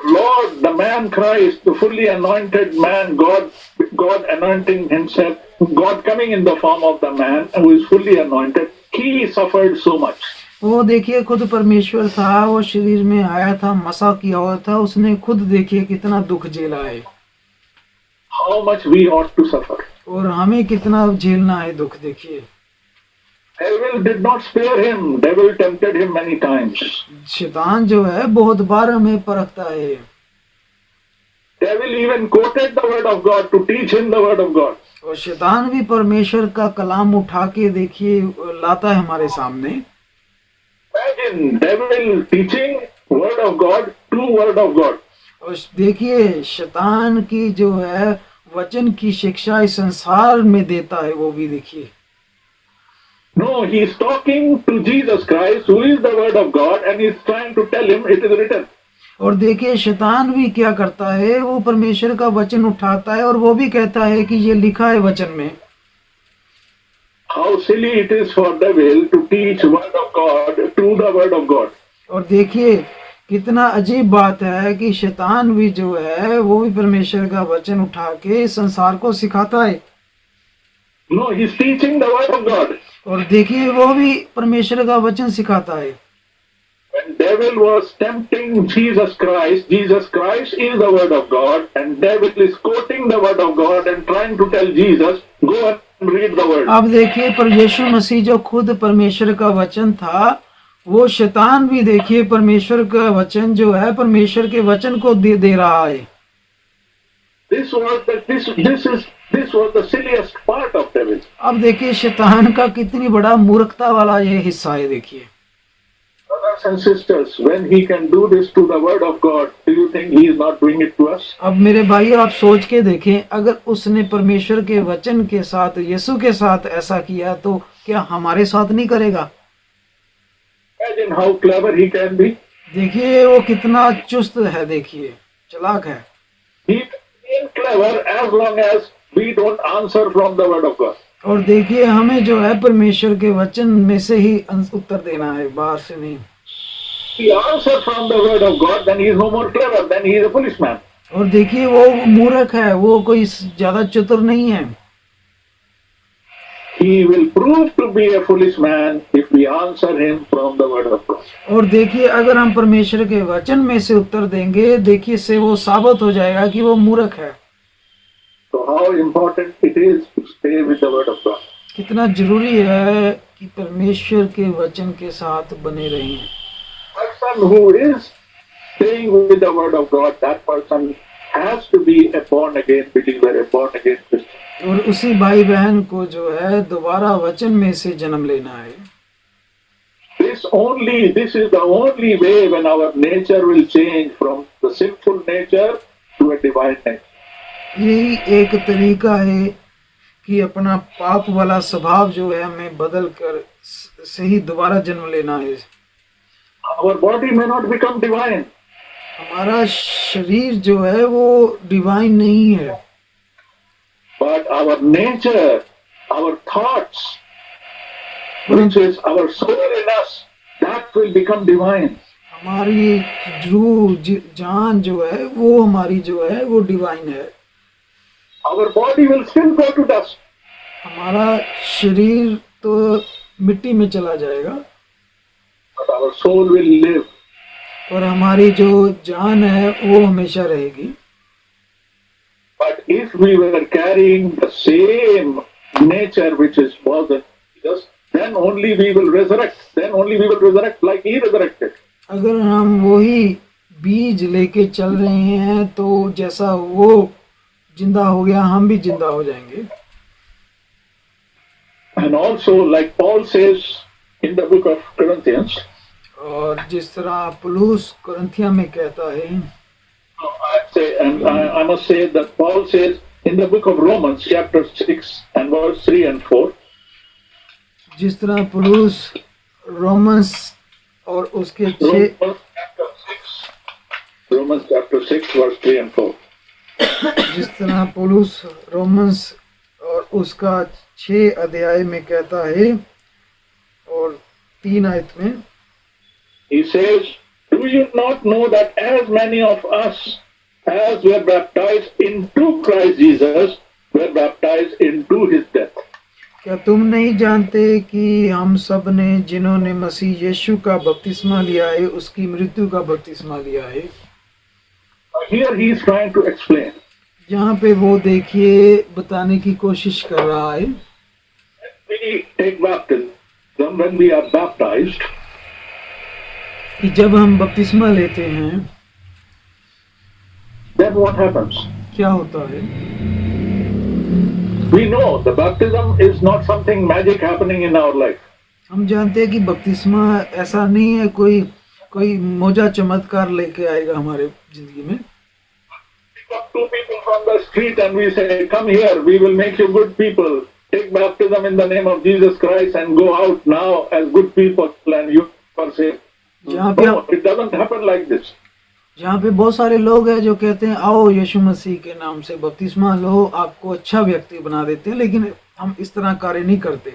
Lord, the man Christ, the fully anointed man, God anointing himself, God coming in the form of the man who is fully anointed, he suffered so much. वो देखिए खुद परमेश्वर था, वो शरीर में आया था, मसा किया हुआ था, उसने खुद देखिए कितना दुख झेला है। How much we ought to suffer. और हमें कितना झेलना है दुख। देखिए Devil did not spare him. Devil tempted him many times. शैतान जो है बहुत बार हमें परखता है। Devil even quoted the word of God to teach him the word of God. और शैतान भी परमेश्वर का कलाम उठा के देखिए लाता है हमारे सामने। Imagine devil teaching word of God to word of God. और देखिए शैतान की जो है वचन की शिक्षा इस संसार में देता है, वो भी देखिए। No, he is talking to Jesus Christ, who is the word of God, and he is trying to tell him it is written. और देखिए शैतान भी क्या करता है, वो परमेश्वर का वचन उठाता है और वो भी कहता है कि ये लिखा है वचन में। How silly it is for devil to teach word of God to the word of God. और देखिए कितना अजीब बात है कि शैतान भी जो है वो भी परमेश्वर का वचन उठा के संसार को सिखाता है। No, he is teaching the word of God. और देखिए वो भी परमेश्वर का वचन सिखाता है। When devil was tempting Jesus Christ is the word of God, and devil is quoting the word of God and trying to tell Jesus, go and read the word. अब देखिए पर यीशु मसीह जो खुद परमेश्वर का वचन था, वो शैतान भी देखिए परमेश्वर का वचन जो है परमेश्वर के वचन को दे रहा है। This was the silliest part of devil. अब देखिए शैतान का कितनी बड़ा मूर्खता वाला ये हिस्सा है। देखिए Brothers and sisters, when he can do this to the word of God, do you think he is not doing it to us? अब मेरे भाइयों आप सोच के देखें, अगर उसने परमेश्वर के वचन के साथ, यीशु के साथ ऐसा किया तो क्या हमारे साथ नहीं करेगा? Imagine how clever he can be. देखिए वो कितना चुस्त है, देखिए चालाक है। He is clever as long as we don't answer from the word of God. और देखिए हमें जो है परमेश्वर के वचन में से ही उत्तर देना है, बाहर से नहीं। He answers from the word of God, then he is no more clever, then he is a foolish man. और देखिए वो मूर्ख है, वो कोई ज्यादा चतुर नहीं है। He will prove to be a foolish man if we answer him from the word of God. और देखिए अगर हम परमेश्वर के वचन में से उत्तर देंगे, देखिए इससे वो साबित हो जाएगा कि वो मूर्ख है। So how important it is to stay with the word of God. कितना जरूरी है कि परमेश्वर के वचन के साथ बने रहें। Person who is staying with the word of God, that person has to be a born again believer, a born again Christian. और उसी भाई बहन को जो है दोबारा वचन में से जन्म लेना है। This is the only way when our nature will change from the sinful nature to a divine nature. यही एक तरीका है कि अपना पाप वाला स्वभाव जो है हमें बदल कर सही दोबारा जन्म लेना है। Our body may not become divine, हमारा शरीर जो है वो डिवाइन नहीं है, but our nature, our thoughts, which is our soul in us, that will become divine. हमारी रूह जान जो है वो हमारी जो है वो डिवाइन है। Our body will still go to dust, हमारा शरीर तो मिट्टी में चला जाएगा, but our soul will live. और हमारी जो जान है वो हमेशा रहेगी। But if we were carrying the same nature which is was in Jesus, then only we will resurrect. Then only we will resurrect like he resurrected. अगर हम वही बीज लेके चल रहे हैं, तो जैसा वो जिंदा हो गया, हम भी जिंदा हो जाएंगे। And also, like Paul says in the book of Corinthians, और जिस तरह पौलुस कुरिन्थिया में कहता है, I must say that Paul says in the book of Romans, chapter 6 and verse 3 and 4, जिस तरह पौलुस रोमन्स और उसके Romans chapter 6 verse 3 and 4. जिस तरह पौलुस रोमन्स और उसका 6 अध्याय में कहता है और 3 आयत में, he says, do you not know that as many of us as were baptized into Christ Jesus were baptized into his death? क्या तुम नहीं जानते कि हम सब ने जिन्होंने मसीह यीशु का बपतिस्मा लिया है उसकी मृत्यु का बपतिस्मा लिया है। Here he is trying to explain. यहाँ पे वो देखिए बताने की कोशिश कर रहा है, We take baptism when we are baptized. कि जब हम बपतिस्मा लेते हैं, Then what happens? क्या होता है? We know the baptism is not something magic happening in our life. हम जानते हैं कि बपतिस्मा ऐसा नहीं है कोई मौजा चमत्कार लेके आएगा हमारे जिंदगी में। Pick up 2 people from the street and we say, come here, we will make you good people. Take baptism in the name of Jesus Christ and go out now as good people and you are saved. No, it doesn't happen like this. जहाँ पे बहुत सारे लोग हैं जो कहते हैं आओ यीशु मसीह के नाम से बपतिस्मा लो, आपको अच्छा व्यक्ति बना देते हैं, लेकिन हम इस तरह कार्य नहीं करते।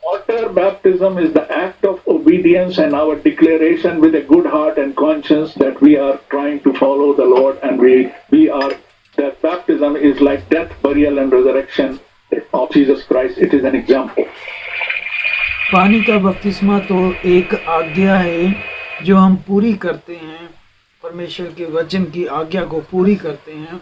Water baptism is the act of obedience and our declaration with a good heart and conscience that we are trying to follow the Lord, and that baptism is like death, burial and resurrection of Jesus Christ. It is an example. पानी का बपतिस्मा तो एक आज्ञा है जो हम पूरी करते हैं, परमेश्वर के वचन की आज्ञा को पूरी करते हैं।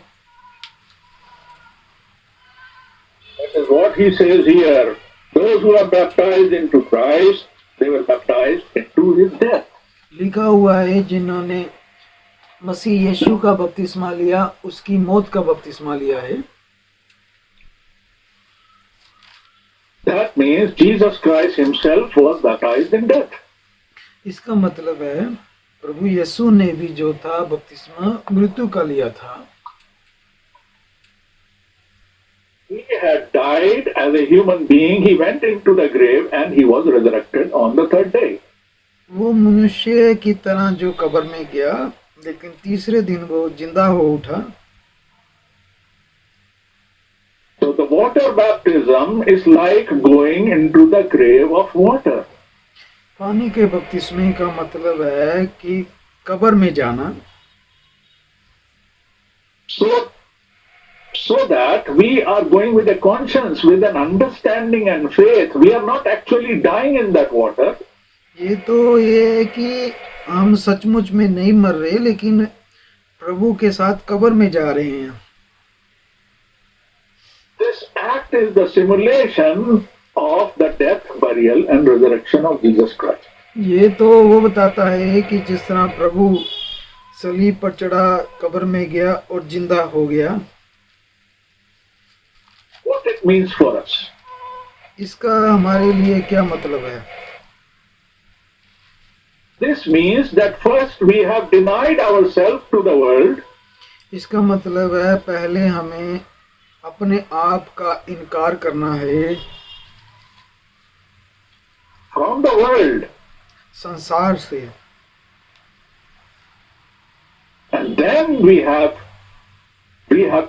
That is what he says here. Those who are baptized into Christ, they were baptized into his death. लिखा हुआ है जिन्होंने मसीह यीशु का बपतिस्मा लिया उसकी मौत का बपतिस्मा लिया है। That means Jesus Christ himself was baptized in death. इसका मतलब है प्रभु यीशु ने भी जो था बपतिस्मा मृत्यु का लिया था। He had died as a human being. He went into the grave and he was resurrected on the 3rd day. वो मनुष्य की तरह जो कब्र में गया, लेकिन तीसरे दिन वो जिंदा हो उठा। So the water baptism is like going into the grave of water. पानी के बपतिस्मे का मतलब है कि कब्र में जाना। So that we are going with a conscience, with an understanding and faith. We are not actually dying in that water. ये तो ये है कि हम सचमुच में नहीं मर रहे, लेकिन प्रभु के साथ कब्र में जा रहे हैं। This act is the simulation of the death, burial and resurrection of Jesus Christ. ये तो वो बताता है कि जिस तरह प्रभु सलीब पर चढ़ा, कब्र में गया और जिंदा हो गया। What it means for us? इसका हमारे लिए क्या मतलब है? This means that first we have denied ourselves to the world. इसका मतलब है पहले हमें अपने आप का इनकार करना है from the world, संसार से, and then we have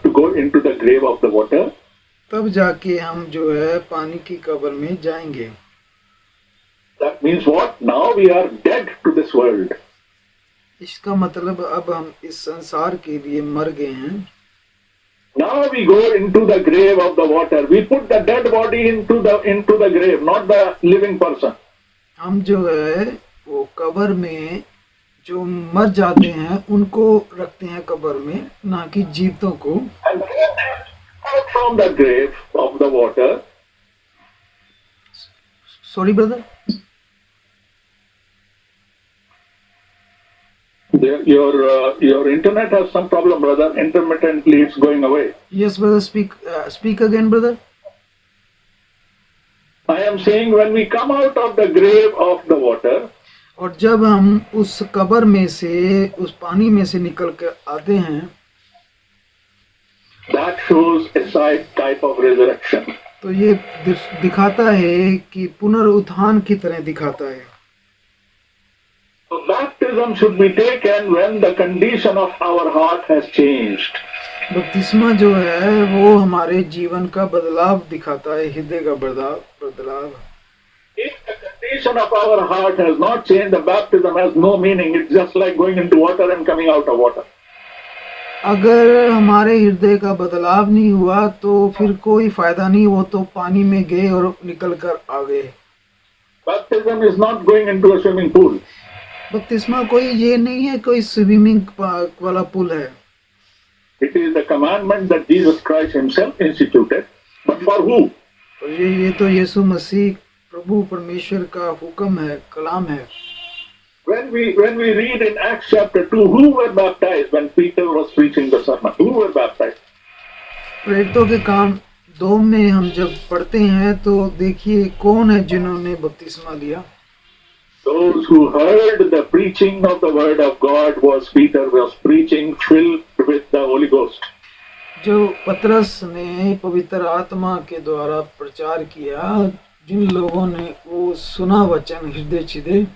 to go into the grave of the water. तब जाके हम जो है पानी की कब्र में जाएंगे। That means what? Now we are dead to this world. इसका मतलब अब हम इस संसार के लिए मर गए हैं। Now we go into the grave of the water. We put the dead body into the grave, not the living person. हम जो है वो कब्र में जो मर जाते हैं उनको रखते हैं कब्र में, ना कि जीवितों को। And out from the grave of the water. Sorry brother. Your internet has some problem, brother. Intermittently, it's going away. Yes, brother. Speak again, brother. I am saying when we come out of the grave of the water, और जब हम उस कब्र में से, उस पानी में से निकल कर आते हैं, that shows a type of resurrection. तो ये दिखाता है कि पुनरुत्थान की तरह दिखाता है. So baptism should be taken when the condition of our heart has changed. बपतिस्मा जो है वो हमारे जीवन का बदलाव दिखाता है, हृदय का बदलाव. If the condition of our heart has not changed, the baptism has no meaning. It's just like going into water and coming out of water. अगर हमारे हृदय का बदलाव नहीं हुआ तो फिर कोई फायदा नहीं, वो तो पानी में गए और निकल कर आ गए. Baptism is not going into a swimming pool. बपतिस्मा कोई ये नहीं है, कोई स्विमिंग वाला पुल है. It is the commandment that Jesus Christ himself instituted. But for who? और ये तो यीशु मसीह प्रभु परमेश्वर का हुक्म है, कलाम है. When we read in Acts chapter 2, who were baptized when Peter was preaching the sermon? Who were baptized? प्रेरितों के काम 2 में हम जब पढ़ते हैं तो देखिए कौन है जिन्होंने बपतिस्मा लिया. Those who heard the preaching of the word of God was Peter was preaching filled with the Holy Ghost. जो पतरस ने पवित्र आत्मा के द्वारा प्रचार किया, जिन लोगों ने वो सुना वचन हृदय छिदे.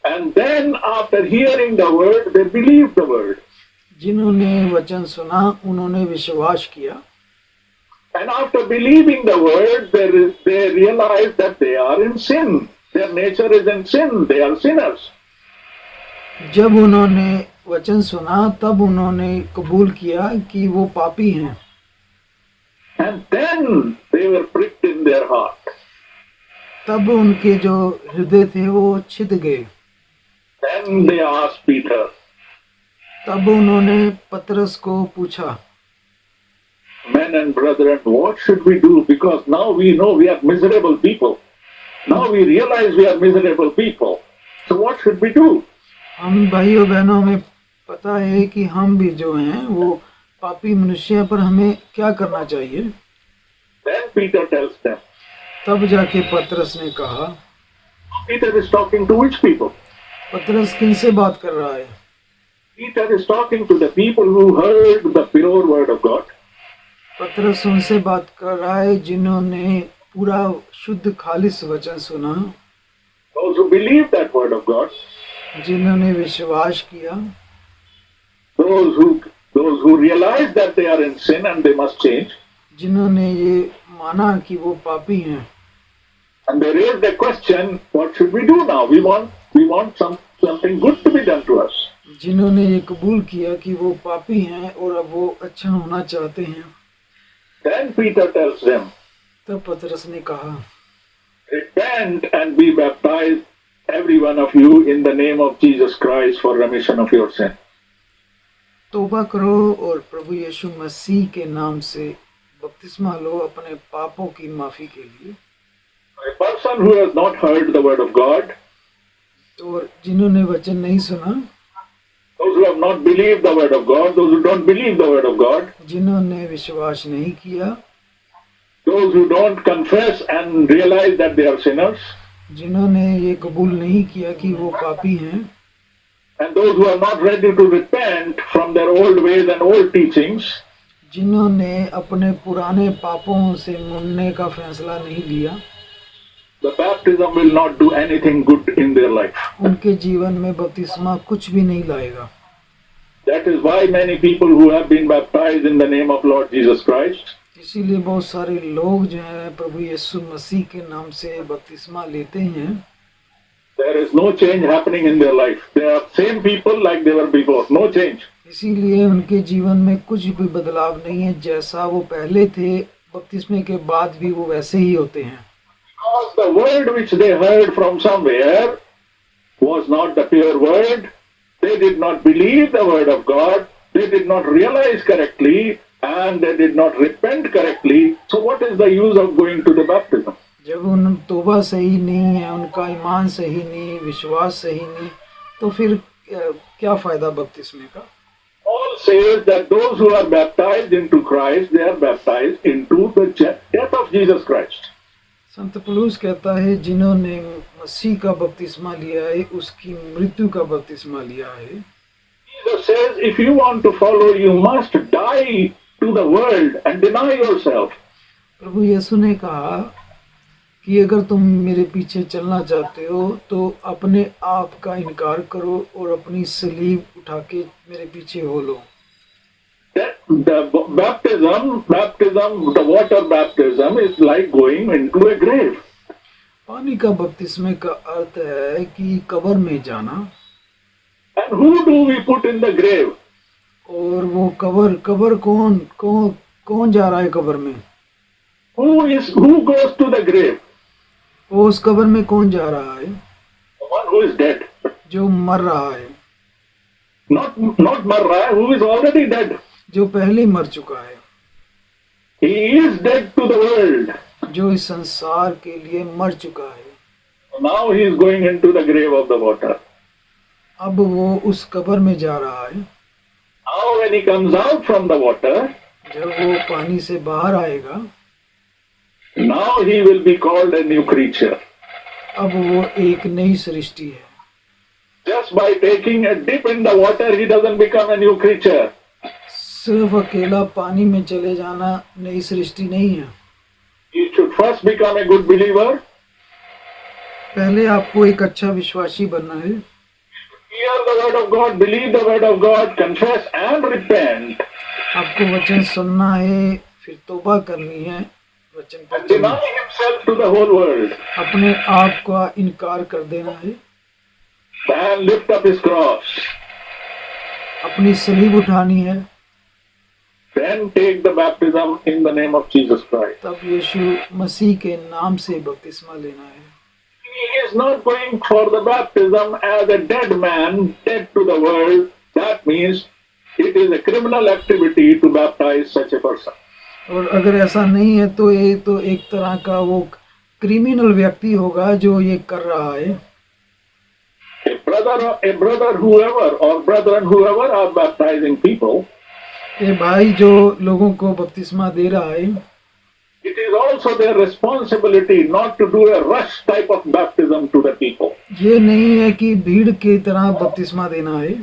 And then after hearing the word, they believed the word. जिन्होंने वचन सुना उन्होंने विश्वास किया. And after believing the word, they realized that they are in sin. Their nature is in sin. They are sinners. जब उन्होंने वचन सुना तब उन्होंने कबूल किया कि वो पापी हैं. And then they were pricked in their heart. तब उनके जो हृदय थे वो छिद गए. Then they asked Peter. तब उन्होंने पतरस को पूछा, Men and brethren, what should we do? Because now we know we are miserable people. Now we realize we are miserable people. So what should we do? हम भाइयों बहनों में पता है कि हम भी जो हैं वो पापी मनुष्य, पर हमें क्या करना चाहिए. Then Peter tells them. तब जाके पतरस ने कहा. Peter is talking to which people? पतरस किनसे बात कर रहा है? Peter is talking to the people who heard the pure word of God. पतरस उनसे बात कर रहा है जिन्होंने पूरा शुद्ध खालिस वचन सुना. Those who believe that word of God. जिन्होंने विश्वास किया. Those who realize that they are in sin and they must change. जिन्होंने ये माना कि वो पापी हैं. And they raised the question, what should we do now? We want something good to be done to us. जिन्होंने ये कबूल किया कि वो पापी हैं और अब वो अच्छा होना चाहते हैं. Then Peter tells them. तब पतरस ने कहा, Repent and be baptized, every one of you, in the name of Jesus Christ for remission of your sin. तौबा करो और प्रभु यीशु मसीह के नाम से बपतिस्मा लो अपने पापों की माफी के लिए. A person who has not heard the word of God, और जिन्होंने वचन नहीं सुना, those who have not believed the word of God, those who don't believe the word of God, जिन्होंने विश्वास नहीं किया, those who don't confess and realize that they are sinners, जिन्होंने ये कबूल नहीं किया कि वो पापी हैं, and those who are not ready to repent from their old ways and old teachings, जिन्होंने अपने पुराने पापों से मुड़ने का फैसला नहीं लिया, the baptism will not do anything good in their life. उनके जीवन में बपतिस्मा कुछ भी नहीं लाएगा. That is why many people who have been baptized in the name of Lord Jesus Christ, इसीलिए बहुत सारे लोग जो हैं प्रभु यीशु मसीह के नाम से बपतिस्मा लेते हैं. there is no change happening in their life. They are same people like they were before. No change. इसीलिए उनके जीवन में कुछ भी बदलाव नहीं है. जैसा वो पहले थे बपतिस्मे के बाद भी वो वैसे ही होते हैं. Because the word which they heard from somewhere was not the pure word. They did not believe the word of God. They did not realize correctly and they did not repent correctly. So what is the use of going to the baptism? जब उन तौबा सही नहीं है, उनका ईमान सही नहीं, विश्वास सही नहीं, तो फिर क्या फायदा बपतिस्मे का? Paul says that those who are baptized into Christ, they are baptized into the death of Jesus Christ. संत पौलुस कहता है जिन्होंने मसीह का बपतिस्मा लिया है उसकी मृत्यु का बपतिस्मा लिया है। Jesus says, if you want to follow, you must die to the world and deny yourself. प्रभु यीशु ने कहा कि अगर तुम मेरे पीछे चलना चाहते हो तो अपने आप का इनकार करो और अपनी सलीब उठा के मेरे पीछे हो लो। That the baptism, the water baptism is like going into a grave. पानी का बपतिस्मे का अर्थ है कि कब्र में जाना। And who do we put in the grave? और वो कब्र कौन जा रहा है कब्र में? Who goes to the grave? वो उस कब्र में कौन जा रहा है? The one who is dead. जो मर रहा है। Not mar raha hai, who is already dead. जो पहले मर चुका है। He is dead to the world. जो इस संसार के लिए मर चुका है। Now he is going into the grave of the water. अब वो उस कब्र में जा रहा है। Now when he comes out from the water, जब वो पानी से बाहर आएगा, now he will be called a new creature. अब वो एक नई सृष्टि है। Just by taking a dip in the water, he doesn't become a new creature. सिर्फ अकेला पानी में चले जाना नई सृष्टि नहीं है। He should first become a good believer. पहले आपको एक अच्छा विश्वासी बनना है। Hear the word of God, believe the word of God, confess and repent. आपको वचन सुनना है, फिर तौबा करनी है, वचन पर And चलना deny है। himself to the whole world. अपने आप का इनकार कर देना है। And lift up his cross. अपनी सलीब उठानी है। Then take the baptism in the name of Jesus Christ. तब यीशु मसीह के नाम से बपतिस्मा लेना है। He is not going for the baptism as a dead man, dead to the world. That means it is a criminal activity to baptize such a person. और अगर ऐसा नहीं है तो ये तो एक तरह का वो क्रिमिनल व्यक्ति होगा जो ये कर रहा है। A brother whoever or brethren whoever are baptizing people, ये भाई जो लोगों को बपतिस्मा दे रहा है, it is also their responsibility not to do a rush type of baptism to the people. ये नहीं है कि भीड़ की तरह बपतिस्मा देना है।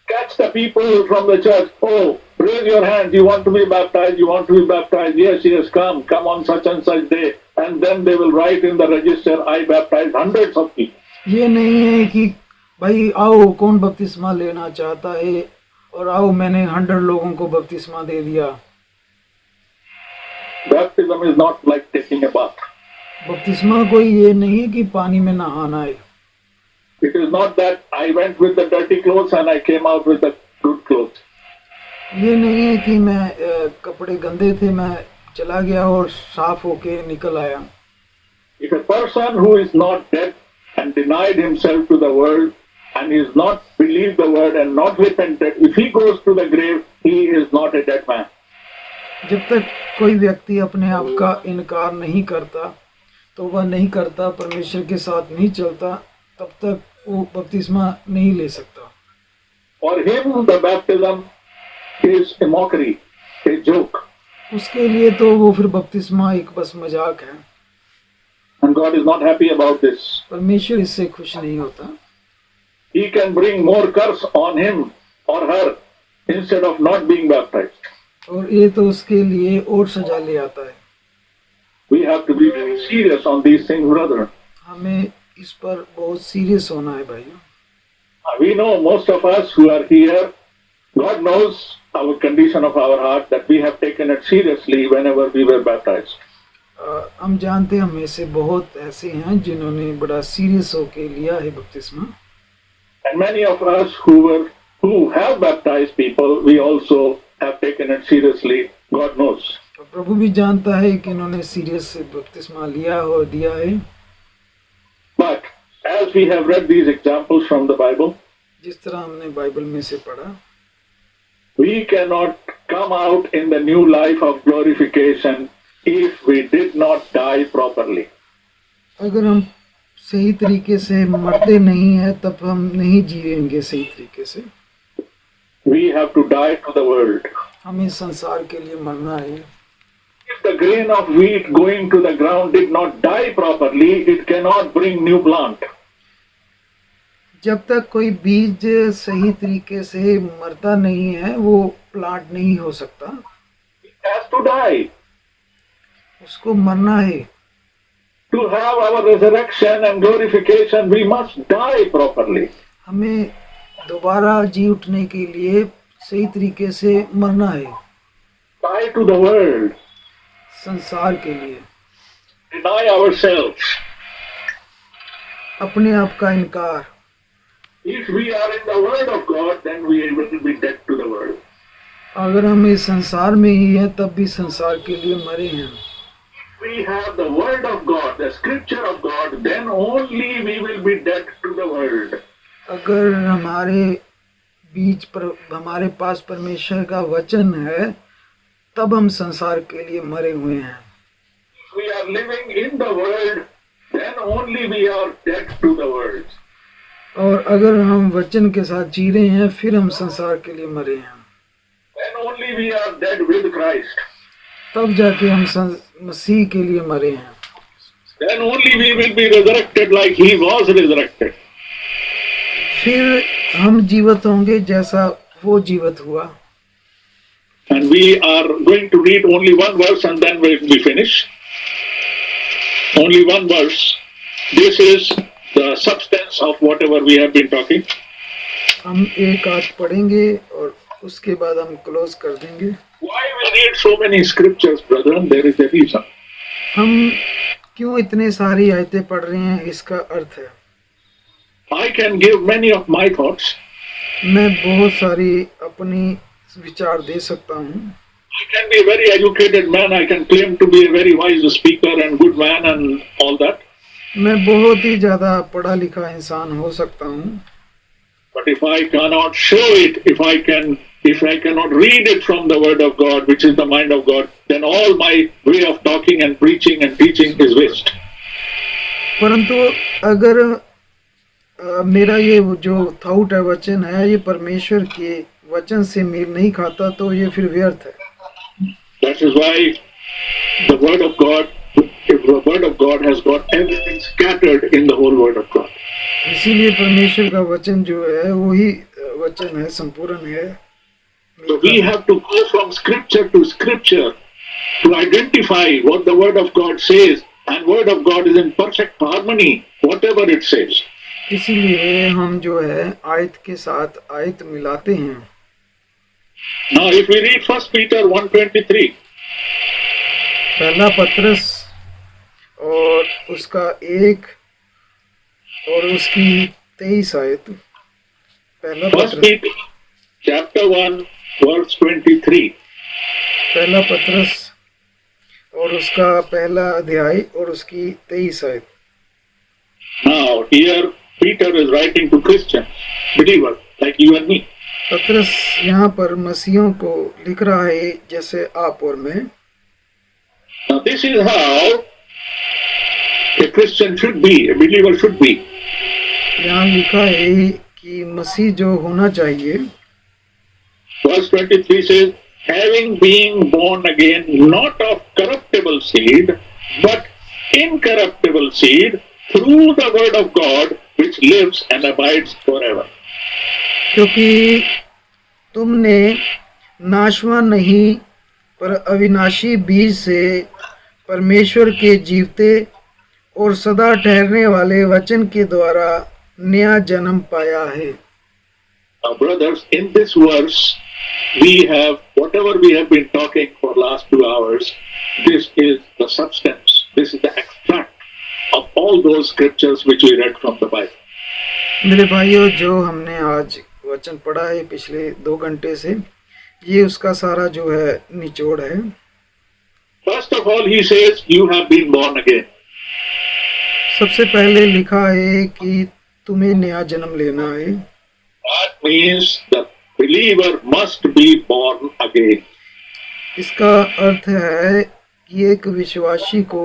Catch the people from the church. Oh, raise your hand. You want to be baptized? You want to be baptized? Yes, yes, come on such and such day. And then they will write in the register, I baptized hundreds of people. ये नहीं है कि भाई आओ कौन बपतिस्मा लेना चाहता है और आओ मैंने 100 लोगों को बपतिस्मा दे दिया। Baptism is not like taking a bath. बपतिस्मा कोई ये नहीं है कि पानी में नहाना है। It is not that I went with the dirty clothes and I came out with the good clothes. ये नहीं है कि मैं कपड़े गंदे थे मैं चला गया और साफ होके निकल आया। If a person who is not dead and denied himself to the world and is not believed the word and not repented, if he goes to the grave, he is not a dead man. जब तक कोई व्यक्ति अपने आप का इनकार नहीं करता, तो वह नहीं करता, परमेश्वर के साथ नहीं चलता, तब तक वो बपतिस्मा नहीं ले सकता। For him, the baptism is a mockery, a joke. उसके लिए तो वो फिर बपतिस्मा एक बस मजाक है। And God is not happy about this. परमेश्वर इससे खुश नहीं होता। He can bring more curse on him or her instead of not being baptized. और ये तो उसके लिए और सजा ले आता है। We have to be very serious on these things, brethren. हमें इस पर बहुत सीरियस होना है भाइयों। We know most of us who are here, God knows our condition of our heart, that we have taken it seriously whenever we were baptized. हम जानते हैं हमें से बहुत ऐसे हैं जिन्होंने बड़ा सीरियस होके लिया है बपतिस्मा। And many of us who have baptized people, we also have taken it seriously. God knows. प्रभु भी जानता है कि इन्होंने सीरियस से बपतिस्मा लिया और दिया है। But as we have read these examples from the Bible, जिस तरह हमने बाइबल में से पढ़ा, we cannot come out in the new life of glorification if we did not die properly. अगर हम सही तरीके से मरते नहीं है तब हम नहीं जिएंगे सही तरीके से। We have to die to the world. हमें संसार के लिए मरना है। If the grain of wheat going to the ground did not die properly, it cannot bring new plant. जब तक कोई बीज सही तरीके से मरता नहीं है वो प्लांट नहीं हो सकता, It has to die. उसको मरना है। To have our resurrection and glorification, we must die properly. हमें दोबारा जी उठने के लिए सही तरीके से मरना है, Die to the world. संसार के लिए। Deny ourselves. अपने आप का इनकार। If we are in the word of God, then we will be dead to the world. अगर हम इस संसार में ही हैं तब भी संसार के लिए मरे हैं। We have the word of God, the scripture of God, then only we will be dead to the world. अगर हमारे पास परमेश्वर का वचन है तब हम संसार के लिए मरे हुए हैं। If we are living in the world, then only we are dead to the world. और अगर हम वचन के साथ जी रहे हैं फिर हम संसार के लिए मरे हैं। Then only we are dead with Christ. तब जाके हम मसीह के लिए मरे हैं। Then only we will be resurrected like he was resurrected. फिर हम जीवित होंगे जैसा वो जीवित हुआ। And we are going to read only one verse and then we will be finished. Only one verse. This is the substance of whatever we have been talking. हम एक आयत पढ़ेंगे और उसके बाद हम क्लोज कर देंगे। Why we read so many scriptures, brethren? There is a reason. हम क्यों इतने सारी आयतें पढ़ रहे हैं इसका अर्थ है। I can give many of my thoughts. मैं बहुत सारी अपनी विचार दे सकता हूँ। I can be a very educated man. I can claim to be a very wise speaker and good man and all that. मैं बहुत ही ज्यादा पढ़ा लिखा इंसान हो सकता हूँ, But if I cannot show it, if I cannot read it from the word of God, which is the mind of God, then all my way of talking and preaching and teaching is waste. परंतु अगर मेरा ये जो thought है, वचन है, ये परमेश्वर के वचन से मेल नहीं खाता तो ये फिर व्यर्थ है। That is why the word of God, if the word of God has got everything scattered in the whole word of God. इसीलिए परमेश्वर का वचन जो है वही वचन है, संपूर्ण है। So we have to go from scripture to scripture to identify what the word of God says, and word of God is in perfect harmony, whatever it says. इसीलिए हम जो है आयत के साथ आयत मिलाते हैं। Now if we read 1 Peter 1:23, पहला पत्रस और उसका 1 और उसकी 23 आयत। पहला 1 पत्रस Peter chapter 1 verse 23. पहला पत्रस और उसका पहला अध्याय और उसकी 23 आयत। Now here Peter is writing to Christians, believers like you and me. पत्रस यहाँ पर मसीहों को लिख रहा है जैसे आप और मैं। Now this is how a Christian should be, a believer should be. यहाँ लिखा है कि मसीह जो होना चाहिए। Verse 23 says, having been born again, not of corruptible seed, but incorruptible seed, through the word of God, which lives and abides forever. क्योंकि तुमने नाशवान नहीं पर अविनाशी बीज से परमेश्वर के जीवते और सदा ठहरने वाले वचन के द्वारा नया जन्म पाया है। Now brothers, in this verse, we have, whatever we have been talking for last 2 hours, this is the substance, this is the extract of all those scriptures which we read from the Bible. मेरे भाइयों, जो हमने आज वचन पढ़ा है पिछले 2 घंटे से, ये उसका सारा जो है निचोड़ है। First of all, he says, you have been born again. सबसे पहले लिखा है कि तुम्हें नया जन्म लेना है। That means the believer must be born again. इसका अर्थ है कि एक विश्वासी को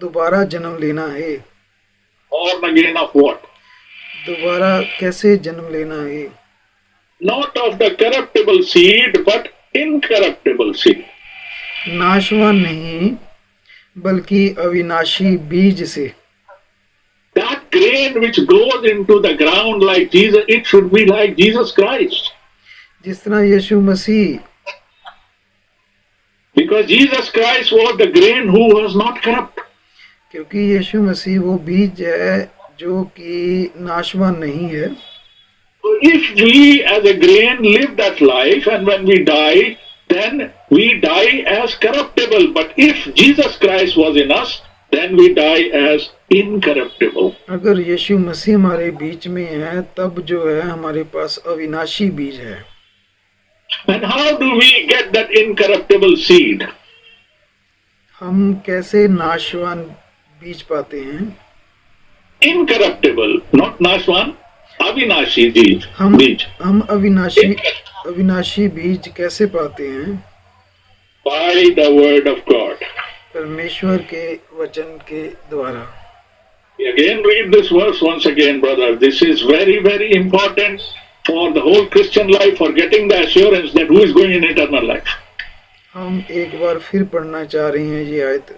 दोबारा जन्म लेना है। Born again of what? दोबारा कैसे जन्म लेना है? Not of the corruptible seed, but incorruptible seed. नाशवान नहीं बल्कि अविनाशी बीज से। That grain which grows into the ground like Jesus, it should be like Jesus Christ. जिस तरह यीशु मसीह, Because Jesus Christ was the grain who was not corrupt. क्योंकि यीशु मसीह वो बीज है जो कि नाशवान नहीं है। So if we as a grain live that life and when we die, then we die as corruptible. But if Jesus Christ was in us, then we die as incorruptible. अगर यीशु मसीह हमारे बीच में है तब जो है हमारे पास अविनाशी बीज है। And how do we get that incorruptible seed? हम कैसे नाशवान बीज पाते हैं? Incorruptible, not Nashwan, Avinashi हम beej. अविनाशी बीज कैसे पाते हैं? By the word of God. परमेश्वर के वचन के द्वारा। We again read this verse once again, brother. This is very, very important for the whole Christian life, for getting the assurance that who is going in eternal life. हम एक बार फिर पढ़ना चाह रहे हैं ये आयत।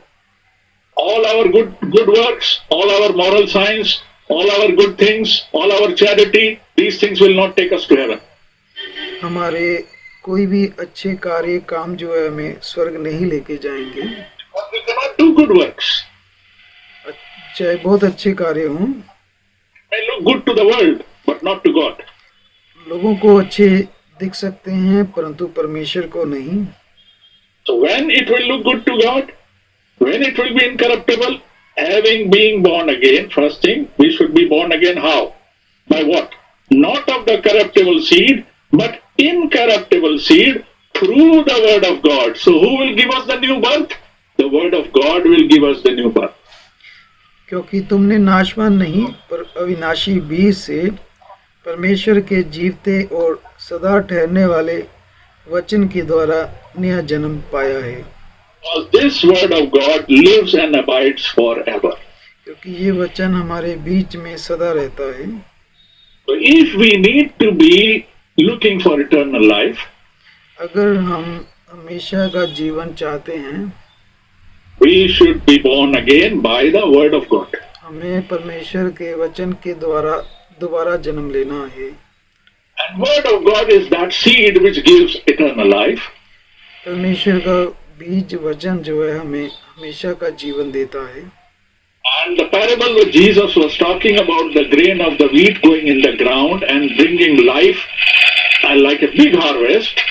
All our good works, all our moral science, all our good things, all our charity, these things will not take us to heaven. हमारे कोई भी अच्छे कार्य काम जो है हमें स्वर्ग नहीं लेके जाएंगे। But we cannot do good works. चाहे बहुत अच्छे कार्य हों, They look good to the world, but not to God. लोगों को अच्छे दिख सकते हैं परंतु परमेश्वर को नहीं। So when it will look good to God, when it will be incorruptible, having being born again, first thing, we should be born again how? By what? Not of the corruptible seed, but incorruptible seed through the word of God. So who will give us the new birth? The word of God will give us the new birth. क्योंकि तुमने नाशवान नहीं पर अविनाशी बीज से परमेश्वर के जीवते और सदा ठहरने वाले वचन के द्वारा नया जन्म पाया है। Because this word of God lives and abides forever. क्योंकि ये वचन हमारे बीच में सदा रहता है। So if we need to be looking for eternal life, अगर हम हमेशा का जीवन चाहते हैं, we should be born again by the word of God. हमें परमेश्वर के वचन के द्वारा दोबारा जन्म लेना है। And word of God is that seed which gives eternal life. परमेश्वर का बीज वचन जो है हमें हमेशा का जीवन देता है। And the parable which Jesus was talking about the grain of the wheat going in the ground and bringing life and like a big harvest.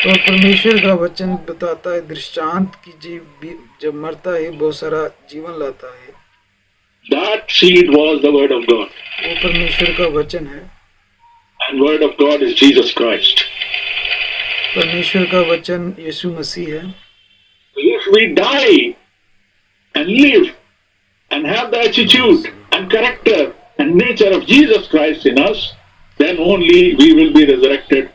तो परमेश्वर का वचन बताता है दृष्टांत की जीव जब मरता है बहुत सारा जीवन लाता है। That seed was the word of God. वो परमेश्वर का वचन है। And word of God is Jesus Christ. परमेश्वर का वचन यीशु मसीह है। If we die and live and have the attitude and character and nature of Jesus Christ in us, then only we will be resurrected.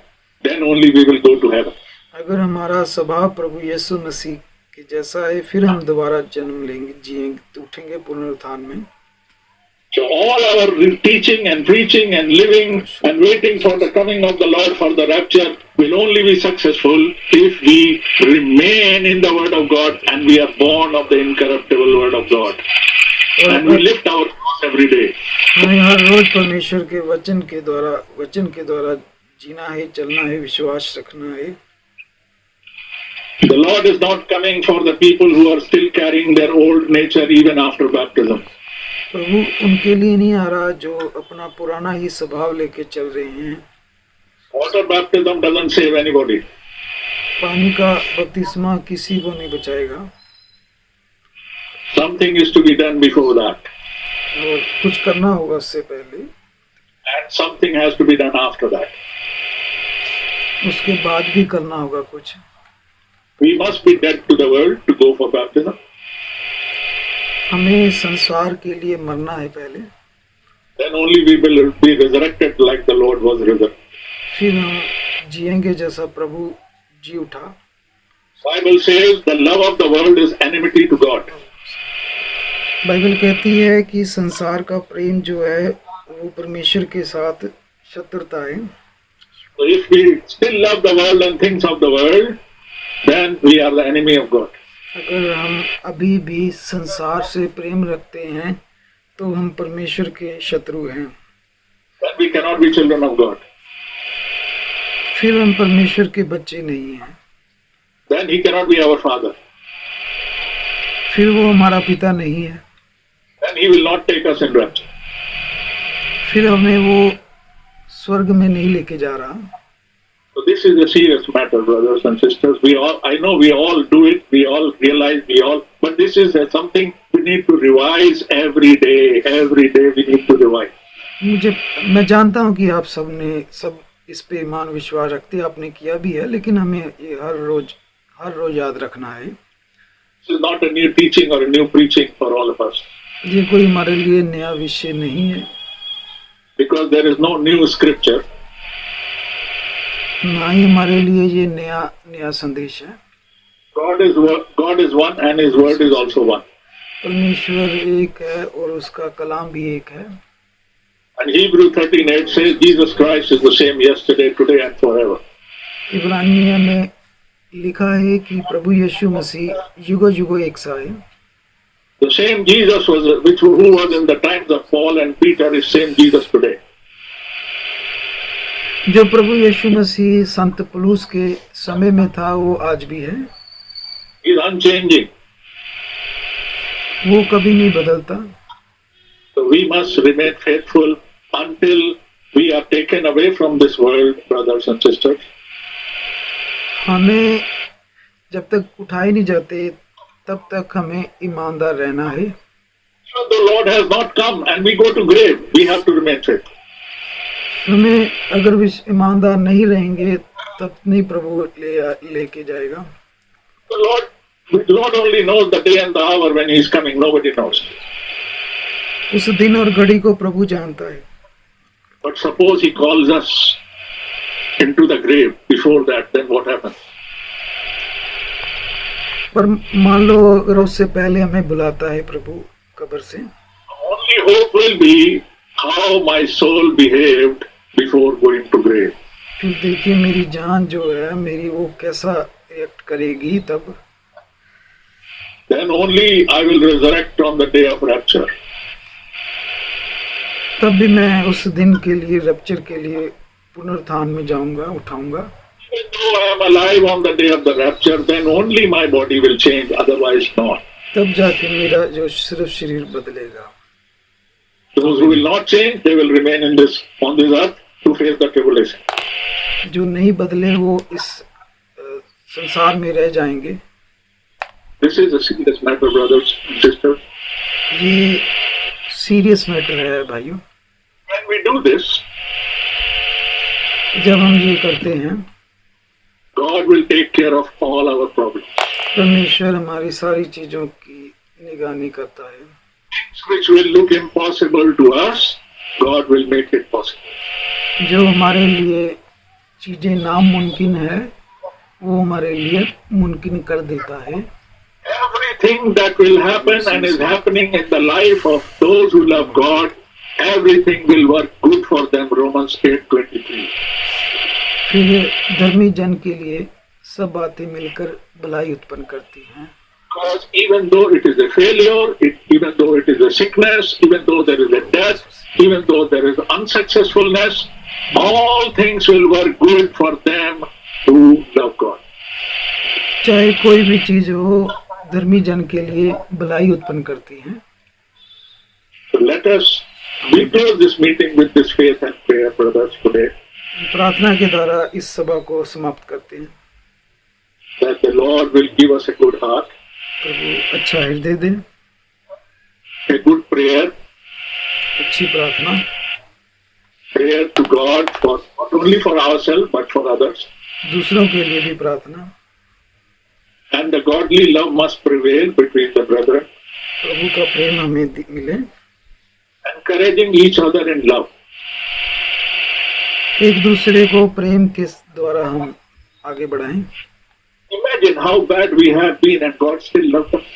Then only we will go to heaven. अगर हमारा स्वभाव प्रभु यीशु मसीह के जैसा है फिर हम दोबारा जन्म लेंगे, जिएंगे, उठेंगे पुनरुत्थान में। So all our teaching and preaching and living and waiting for the coming of the Lord for the rapture will only be successful if we remain in the word of God and we are born of the incorruptible word of God. And we lift our cross every day. हमें हर रोज परमेश्वर के वचन के द्वारा जीना है, चलना है, विश्वास रखना है। The Lord is not coming for the people who are still carrying their old nature even after baptism. प्रभु उनके लिए नहीं आ रहा जो अपना पुराना ही स्वभाव लेके चल रहे हैं। Water baptism doesn't save anybody. पानी का बपतिस्मा किसी को नहीं बचाएगा। Something is to be done before that. और कुछ करना होगा उससे पहले। And something has to be done after that. उसके बाद भी करना होगा कुछ। We must be dead to the world to go for baptism. हमें संसार के लिए मरना है पहले। Then only we will be resurrected like the Lord was resurrected. फिर हम जिएंगे जैसा प्रभु जी उठा। Bible says the love of the world is enmity to God. Bible कहती है कि संसार का प्रेम जो है वो परमेश्वर के साथ शत्रुता है। So if we still love the world and things of the world, then we are the enemy of God. अगर हम अभी भी संसार से प्रेम रखते हैं तो हम परमेश्वर के शत्रु हैं। Then we cannot be children of God. फिर हम परमेश्वर के बच्चे नहीं हैं। Then he cannot be our father. फिर वो हमारा पिता नहीं है। Then he will not take us in rapture. फिर हमें वो स्वर्ग में नहीं लेके जा रहा। So this is a serious matter, brothers and sisters. I know we all do it, we all realize, but this is something we need to revise every day. Every day we need to revise. मैं जानता हूँ कि आप सब इस पे ईमान विश्वास रखते, आपने किया भी है, लेकिन हमें ये हर रोज याद रखना है। This is not a new teaching or a new preaching for all of us. ये कोई हमारे लिए नया विषय नहीं है, because there is no new scripture. ना ही हमारे लिए ये नया संदेश है। God is one and his word is also one. परमेश्वर एक है और उसका कलाम भी एक है। And Hebrew 13:8 says Jesus Christ is the same yesterday, today and forever. इब्रानियों में लिखा है कि प्रभु यीशु मसीह युगों युगों एक सा है। The same Jesus who was in the times of Paul and Peter is same Jesus today. जो प्रभु यीशु मसीह संत पौलुस के समय में था वो आज भी है। He is unchanging. वो कभी नहीं बदलता। So we must remain faithful until we are taken away from this world, brothers and sisters. हमें जब तक उठाए नहीं जाते तब तक हमें ईमानदार रहना है। So the Lord has not come and we go to grave. We have to remain faithful. हमें अगर भी ईमानदार नहीं रहेंगे तब नहीं प्रभु लेके जाएगा। The Lord only knows the day and the hour when He is coming. Nobody knows. उस दिन और घड़ी को प्रभु जानता है। But suppose He calls us into the grave before that, then what happens? पर मान लो अगर उससे पहले हमें बुलाता है प्रभु कब्र से, Only hope will be how my soul behaved before going to grave. फिर देखिए मेरी जान जो है मेरी वो कैसा एक्ट करेगी तब। Then only I will resurrect on the day of rapture. तब भी मैं उस दिन के लिए रैप्चर के लिए पुनरुत्थान में जाऊंगा, उठाऊंगा। Even though I am alive on the day of the rapture, then only my body will change, otherwise not. तब जाके मेरा जो सिर्फ शरीर बदलेगा। Those who will not change, they will remain on this earth to face the tribulation. जो नहीं बदले वो इस संसार में रह जाएंगे। This is a serious matter, brothers and sisters. ये सीरियस मैटर है भाइयों। When we do this, जब हम ये करते हैं God will take care of all our problems. परमेश्वर हमारी सारी चीजों की निगरानी करता है। Things which will look impossible to us, God will make it possible. जो हमारे लिए चीजें नामुमकिन है वो हमारे लिए मुमकिन कर देता है। Everything that will happen and is happening in the life of those who love God, everything will work good for them. Romans 8:23. फिर धर्मी जन के लिए सब बातें मिलकर भलाई उत्पन्न करती हैं। Because even though it is a failure, even though it is a sickness, even though there is a death, even though there is unsuccessfulness, all things will work good for them who love God. चाहे कोई भी चीज हो धर्मी जन के लिए भलाई उत्पन्न करती है। So let us close this meeting with this faith and prayer, brothers, today. प्रार्थना के द्वारा इस सभा को समाप्त करते हैं। That the Lord will give us a good heart, प्रभु अच्छा हृदय दे, a good prayer, अच्छी प्रार्थना, prayer to God for not only for ourselves but for others. दूसरों के लिए भी प्रार्थना। And the godly love must prevail between the brethren, प्रभु का प्रेम हमें मिले, encouraging each other in love. एक दूसरे को प्रेम के द्वारा हम आगे बढ़ाएं। Imagine how bad we have been and God still loves us.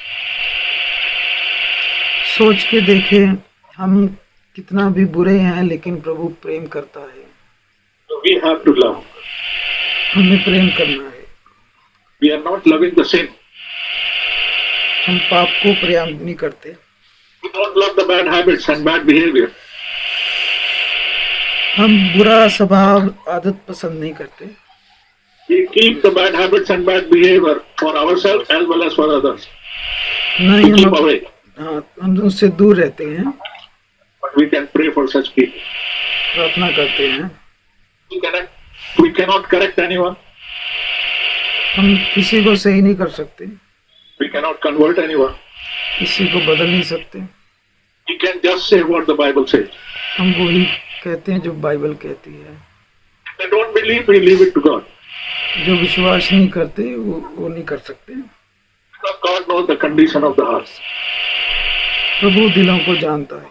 सोच के देखें हम कितना भी बुरे हैं लेकिन प्रभु प्रेम करता है। So we have to love. हमें प्रेम करना है। We are not loving the sin. हम पाप को प्रेम नहीं करते। We don't love the bad habits and bad behavior. हम बुरा स्वभाव आदत पसंद नहीं करते। We keep the bad habits and bad behavior for ourselves as well as for others. नहीं We keep हम away. हम उससे दूर रहते हैं, But we can pray for such people. प्रार्थना करते हैं। We cannot correct anyone. हम किसी को सही नहीं कर सकते, We cannot convert anyone. किसी को बदल नहीं सकते। We can just say what the Bible says. हम वही कहते हैं जो बाइबल कहती है। If they don't believe, we leave it to God. जो विश्वास नहीं करते वो नहीं कर सकते। Because God knows the condition of the heart. प्रभु दिलों को जानता है।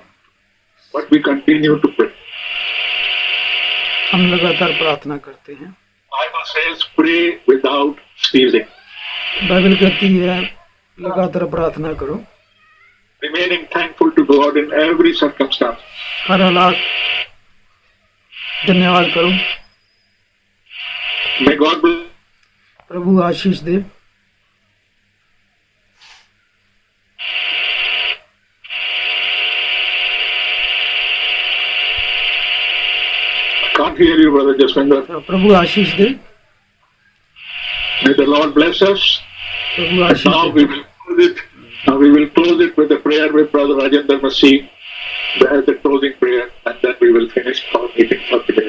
But we continue to pray. हम लगातार प्रार्थना करते हैं। Bible says pray without ceasing. Bible कहती है लगातार प्रार्थना करो, Remaining thankful to God in every circumstance. हर हालात धन्यवाद करो। May God bless. Prabhu Ashish they. I can't hear you, Brother Jaswinder. Prabhu Ashish they. May the Lord bless us. Prabhu Ashish Now they. we will close it with a prayer with Brother Rajendra Masih as the closing prayer, and then we will finish our meeting for today.